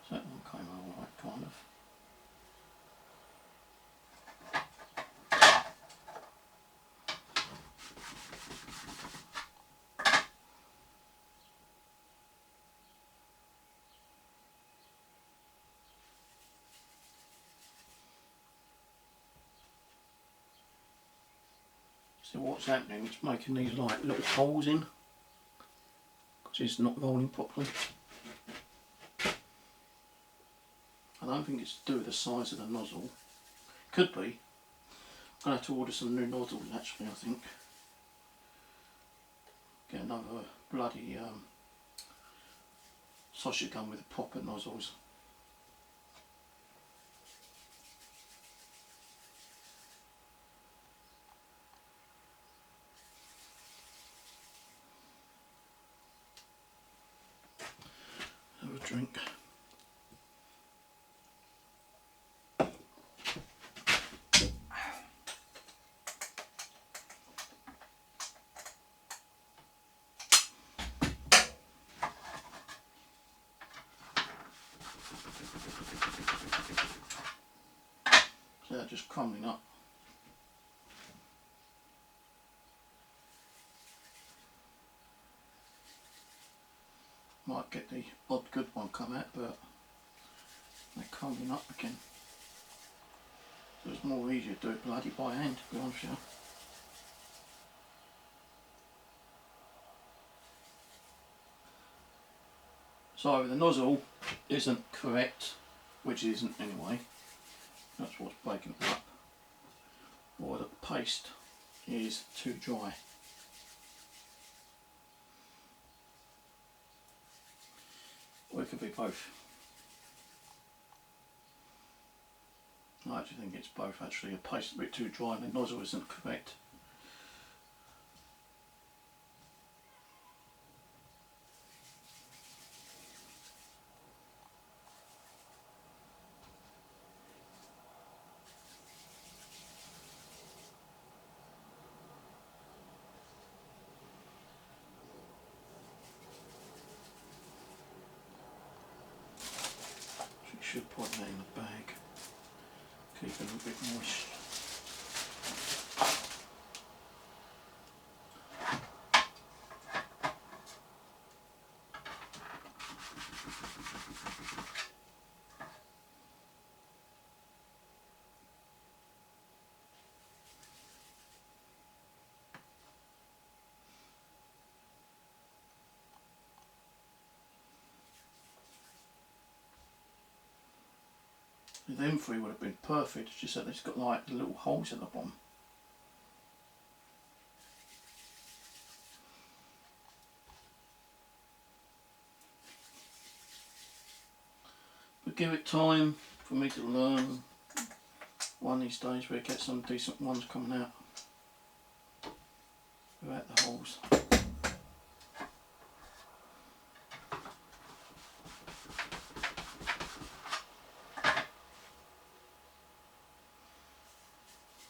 So that one came out alright, kind of. So what's happening, it's making these like little holes in because it's not rolling properly. I don't think it's to do with the size of the nozzle. Could be. I'm going to have to order some new nozzles actually, I think. Get another bloody sausage gun with proper nozzles. Have a drink. So they're just crumbling up. Might get the odd good one come out, but they're coming up again. So it's more easier to do it bloody by hand, to be honest with you. So either the nozzle isn't correct, which it isn't anyway, that's what's breaking it up, or the paste is too dry. Or it could be both. I actually think it's both actually. The paste is a bit too dry and the nozzle isn't correct. So you should put that in the bag. Keep it a little bit moist. Them three would have been perfect, it's just that it's got like the little holes at the bottom. But give it time for me to learn. One of these days we'll get some decent ones coming out without the holes.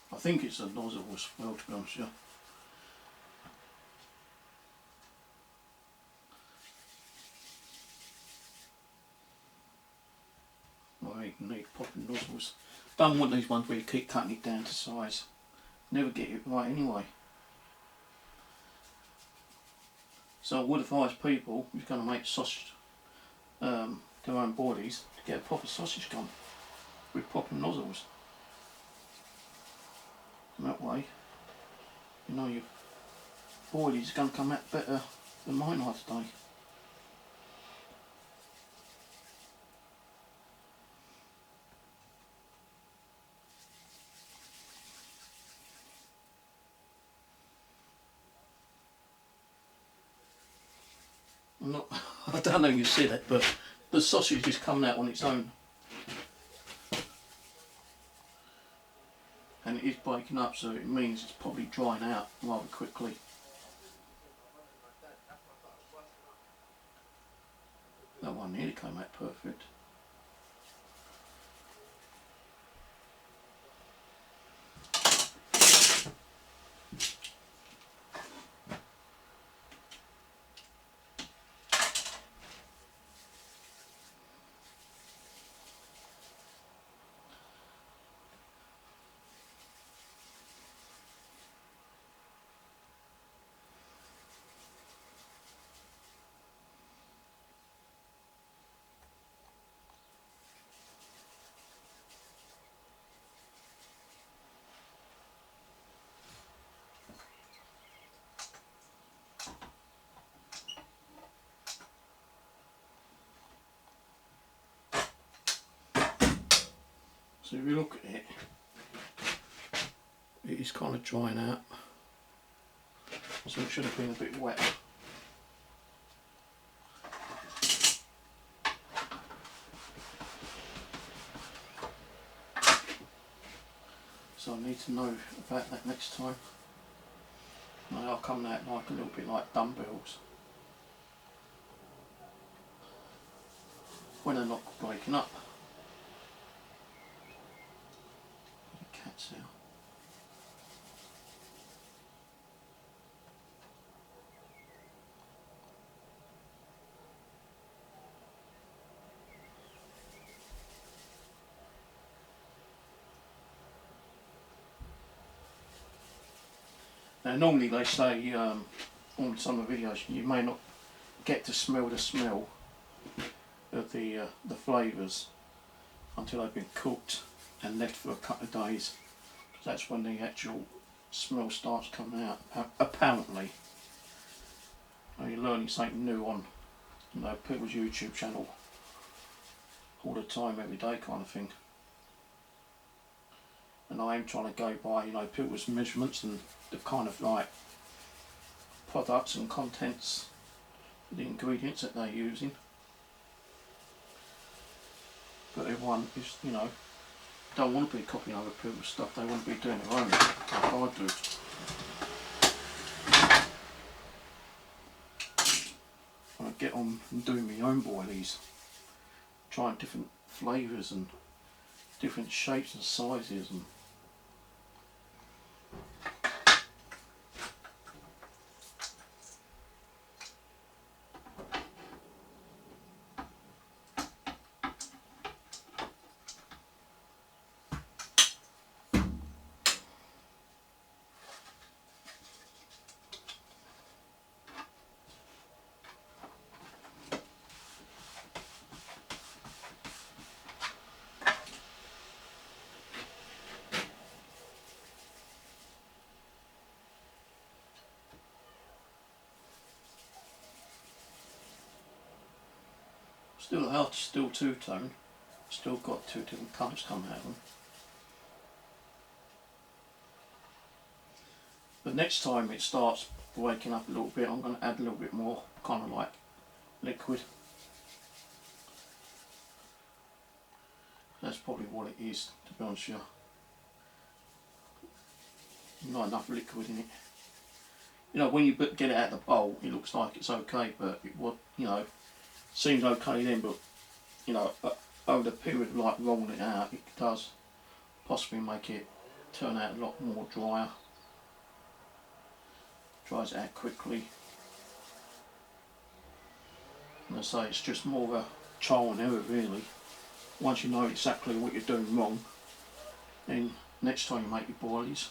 I think it's a nozzle as well, to be honest with you. I even need popping nozzles. Don't want these ones where you keep cutting it down to size. Never get it right anyway. So I would advise people who's going to make sausage, their own boilies, to get a proper sausage gun with popping nozzles. And that way, you know your boilies are going to come out better than mine are today. I'm not, I don't know if you see that, but the sausage is coming out on its own. And it is breaking up, so it means it's probably drying out rather quickly. That one nearly came out perfect. So if you look at it, it is kind of drying out, so it should have been a bit wet. So I need to know about that next time. They are coming out like a little bit like dumbbells when they're not breaking up. Cat's out. Now normally they say on some of the videos you may not get to smell the smell of the flavours until they've been cooked and left for a couple of days. That's when the actual smell starts coming out, apparently. You're learning something new on, you know, people's YouTube channel all the time, every day kind of thing. And I am trying to go by, you know, people's measurements and the kind of like products and contents, the ingredients that they're using. But everyone is, you know, don't want to be copying other people's stuff, they want to be doing their own, like I do. I get on and doing my own boilies, trying different flavours and different shapes and sizes and still two-tone, still got two different colours coming out of them. But next time it starts waking up a little bit, I'm going to add a little bit more kind of like liquid. That's probably what it is, to be honest with you. Not enough liquid in it. You know, when you get it out of the bowl, it looks like it's okay, but it would, you know, seems okay then, but you know, over the period of like rolling it out, it does possibly make it turn out a lot more drier. Dries it out quickly. And I say it's just more of a trial and error really. Once you know exactly what you're doing wrong, then next time you make your boilies,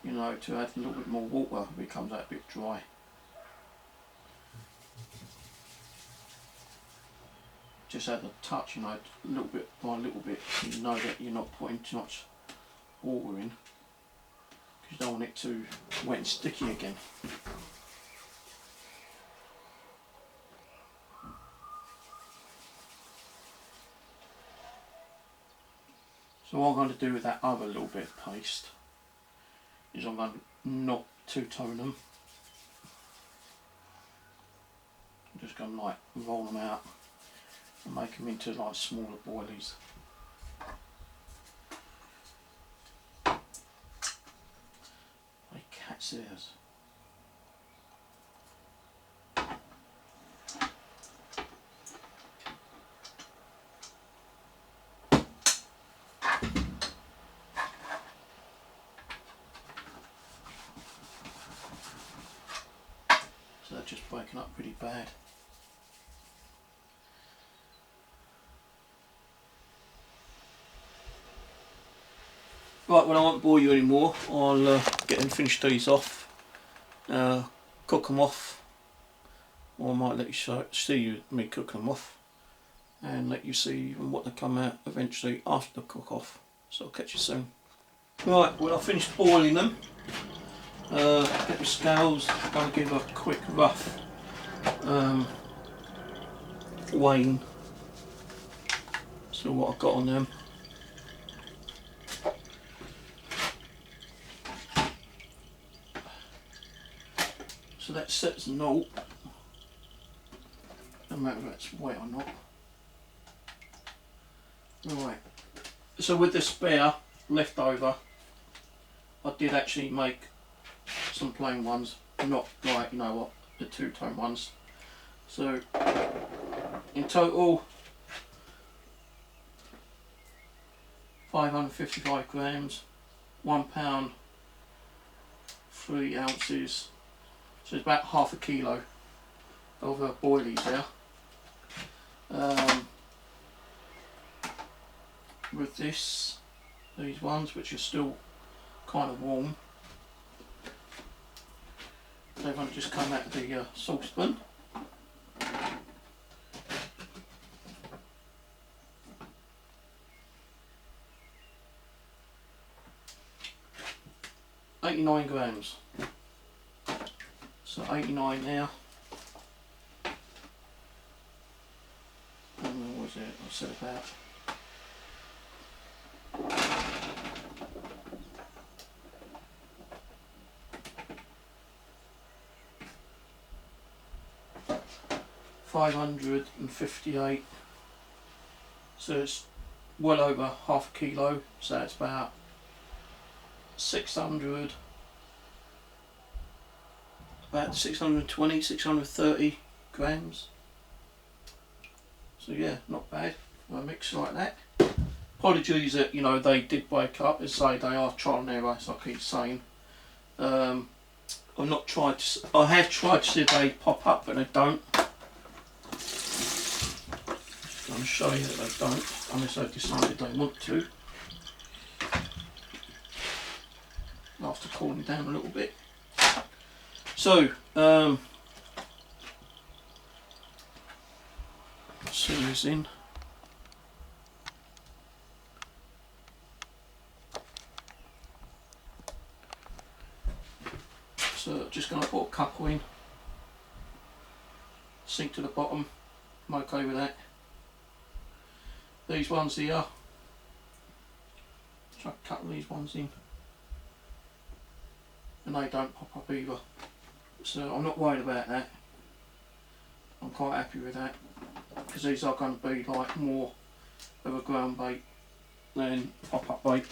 you know, to add a little bit more water, it becomes that bit dry. Just add a touch, you know, a little bit by little bit, so you know that you're not putting too much water in, because you don't want it too wet and sticky again. So what I'm going to do with that other little bit of paste is I'm going to not two-tone them. I'm just going to like roll them out and make them into like smaller boilies. Like cat's ears. So they're just breaking up pretty bad. Right, well I won't bore you anymore, I'll get and finish these off, cook them off, or I might let you see me cook them off, and let you see what they come out eventually after the cook off. So I'll catch you soon. Right, well I finished boiling them, get the scales, going to give a quick rough weighing, so what I've got on them. So that sets the naught, no matter if that's wet or not. Right, so with the spare left over, I did actually make some plain ones, not like, you know what, the two-tone ones. So in total 555 grams, 1 pound, 3 ounces. So it's about half a kilo of boilies there. With these ones, which are still kind of warm, they've only just come out of the saucepan. 89 grams. So 89 now. And what was it? I said about 558. So it's well over half a kilo. So it's about 600. About 620, 630 grams. So yeah, not bad for a mix like that. Apologies that, you know, they did break up. As I say, they are trial and error, as I keep saying. I've not tried to, I have tried to see if they pop up, but they don't. I'm going to show you that they don't, unless they've decided they want to. After cooling down a little bit. So, see this in. So, just going to put a couple in. Sink to the bottom. I'm okay with that. These ones here. Try a couple of these ones in. And they don't pop up either. So I'm not worried about that. I'm quite happy with that. Because these are going to be like more of a ground bait than pop up bait.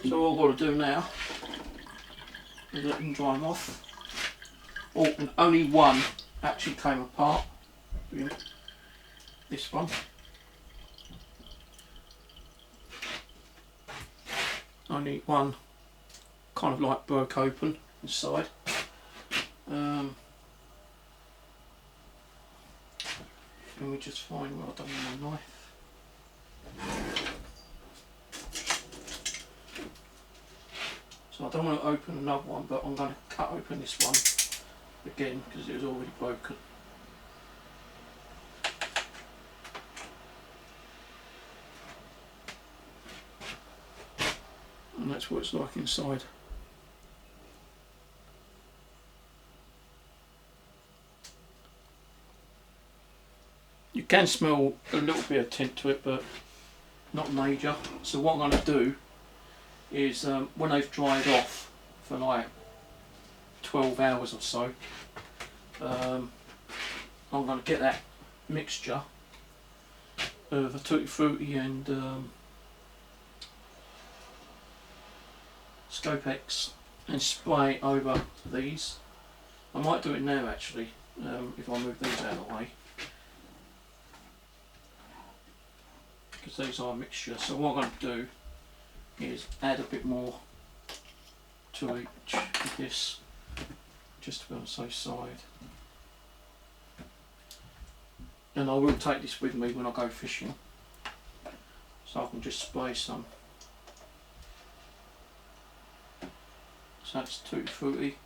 So all I've got to do now is let them dry them off. Oh, and only one actually came apart. This one. Only one kind of like broke open inside. Let me just find what I've done with my knife. So I don't want to open another one, but I'm going to cut open this one again because it was already broken. And that's what it's like inside. You can smell a little bit of tint to it, but not major. So what I'm going to do is when they've dried off for like 12 hours or so, I'm going to get that mixture of a Tutti Frutti and Scopex and spray it over these. I might do it now actually, if I move these out of the way, because these are a mixture. So what I'm going to do is add a bit more to each of this, just to be on the safe side. And I will take this with me when I go fishing, so I can just spray some. So that's Tutti Frutti,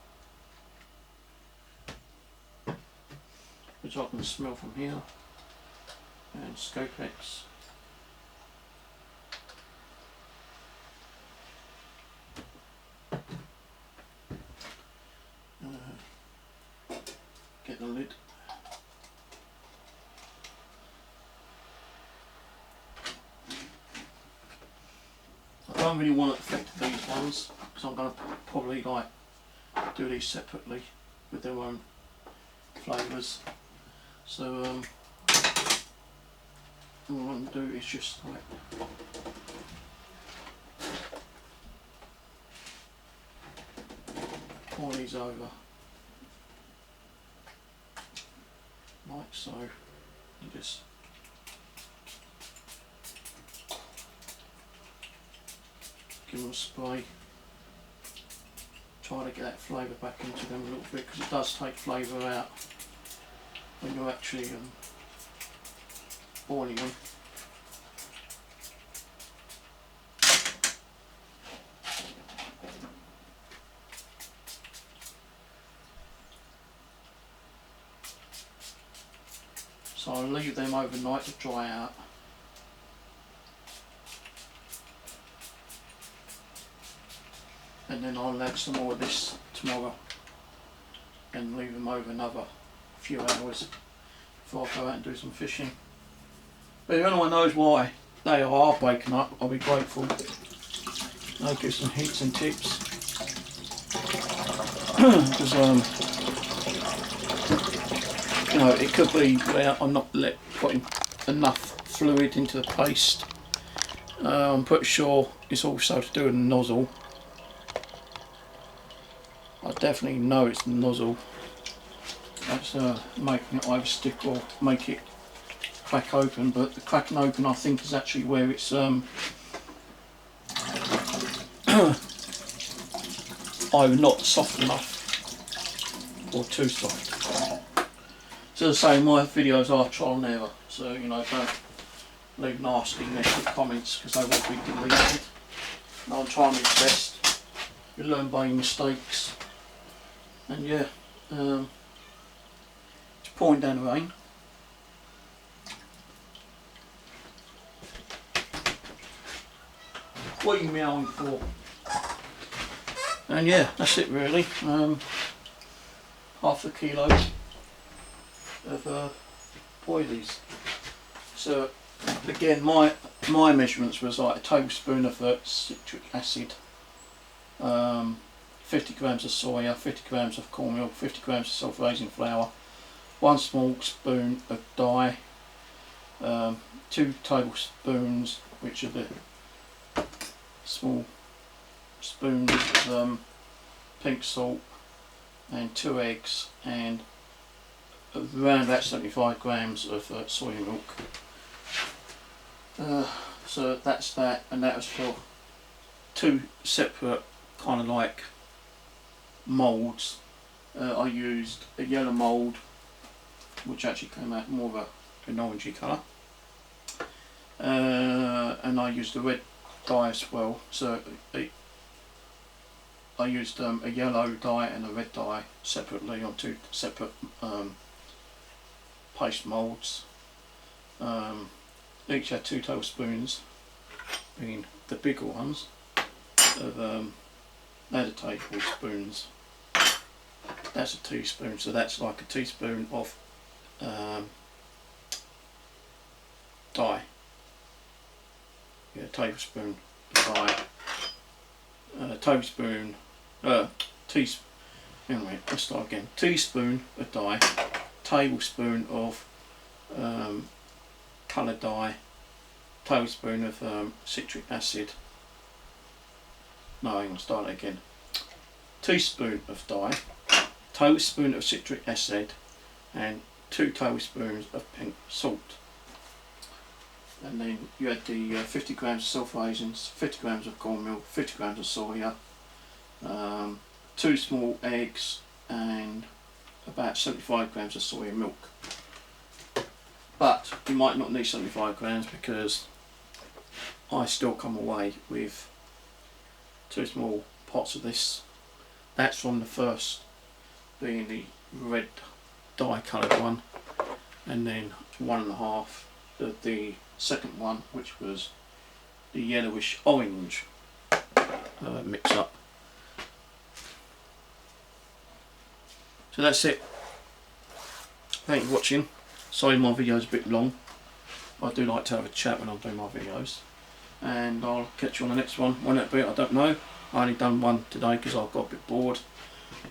which I can smell from here, and Scopex. Get the lid. I don't really want to affect these ones, because I'm going to probably like do these separately with their own flavours. So all I'm going to do is just like pour these over like so, and just give them a spray. Try to get that flavour back into them a little bit, because it does take flavour out when you're actually boiling them. So I'll leave them overnight to dry out. and then I'll add some more of this tomorrow and leave them over another few hours before I go out and do some fishing. But if anyone knows why they are breaking up, I'll be grateful. I'll give some hints and tips. Because you know, it could be where I'm not putting enough fluid into the paste. I'm pretty sure it's also to do with the nozzle. I definitely know it's the nozzle that's making it either stick or make it crack open, but the cracking open I think is actually where it's either not soft enough or too soft. So as I say, my videos are trial and error, so you know, don't leave nasty negative comments because they will be deleted. And I'm trying my best. You learn by your mistakes. And yeah, it's pouring down the rain. What are you meowing for? And yeah, that's it really. Half a kilo of boilies. So again, my measurements was like a tablespoon of citric acid, 50 grams of soya, 50 grams of cornmeal, 50 grams of self-raising flour, 1 small spoon of dye, 2 tablespoons, which are the small spoons of pink salt, and 2 eggs, and around about 75 grams of soy milk. So that's that, and that was for 2 separate kind of like moulds. I used a yellow mould which actually came out more of an orangey colour, and I used a red dye as well, so I used a yellow dye and a red dye separately on 2 separate paste moulds. Each had 2 tablespoons, being the bigger ones, of they're the tablespoons. That's a teaspoon, so that's like a teaspoon of dye. Yeah, tablespoon of dye. Tablespoon. Anyway, let's start again. Teaspoon of dye. Tablespoon of colour dye. Tablespoon of citric acid. No, I'm going to start it again. Teaspoon of dye, tablespoon of citric acid, and 2 tablespoons of pink salt. And then you add the 50 grams of self-raisins, 50 grams of cornmeal, 50 grams of soya, 2 small eggs, and about 75 grams of soya milk. But you might not need 75 grams because I still come away with 2 small pots of this. That's from the first, being the red dye coloured one, and then 1.5 of the second one, which was the yellowish orange mix up. So that's it. Thank you for watching. Sorry my video's a bit long. I do like to have a chat when I'm doing my videos, and I'll catch you on the next one. When it'll be, I don't know. I only done one today because I got a bit bored.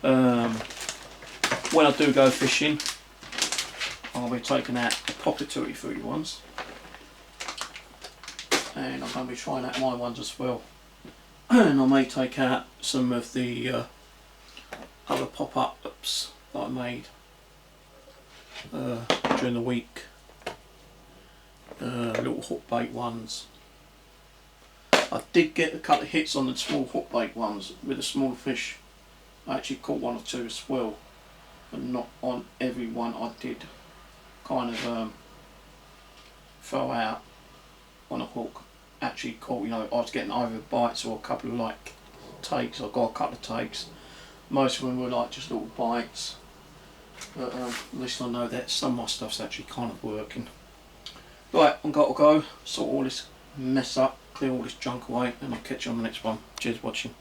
When I do go fishing, I'll be taking out the proper Tootie fruity ones, and I'm going to be trying out my ones as well. And I may take out some of the other pop-ups that I made during the week, little hook bait ones. I did get a couple of hits on the small hook bait ones with the smaller fish. I actually caught 1 or 2 as well, but not on every one. I did kind of throw out on a hook. Actually caught, you know, I was getting either bites or a couple of like takes. I got a couple of takes. Most of them were like just little bites, but at least I know that some of my stuff's actually kind of working. Right, I've got to go sort all this mess up, clear all this junk away, and I'll catch you on the next one. Cheers for watching.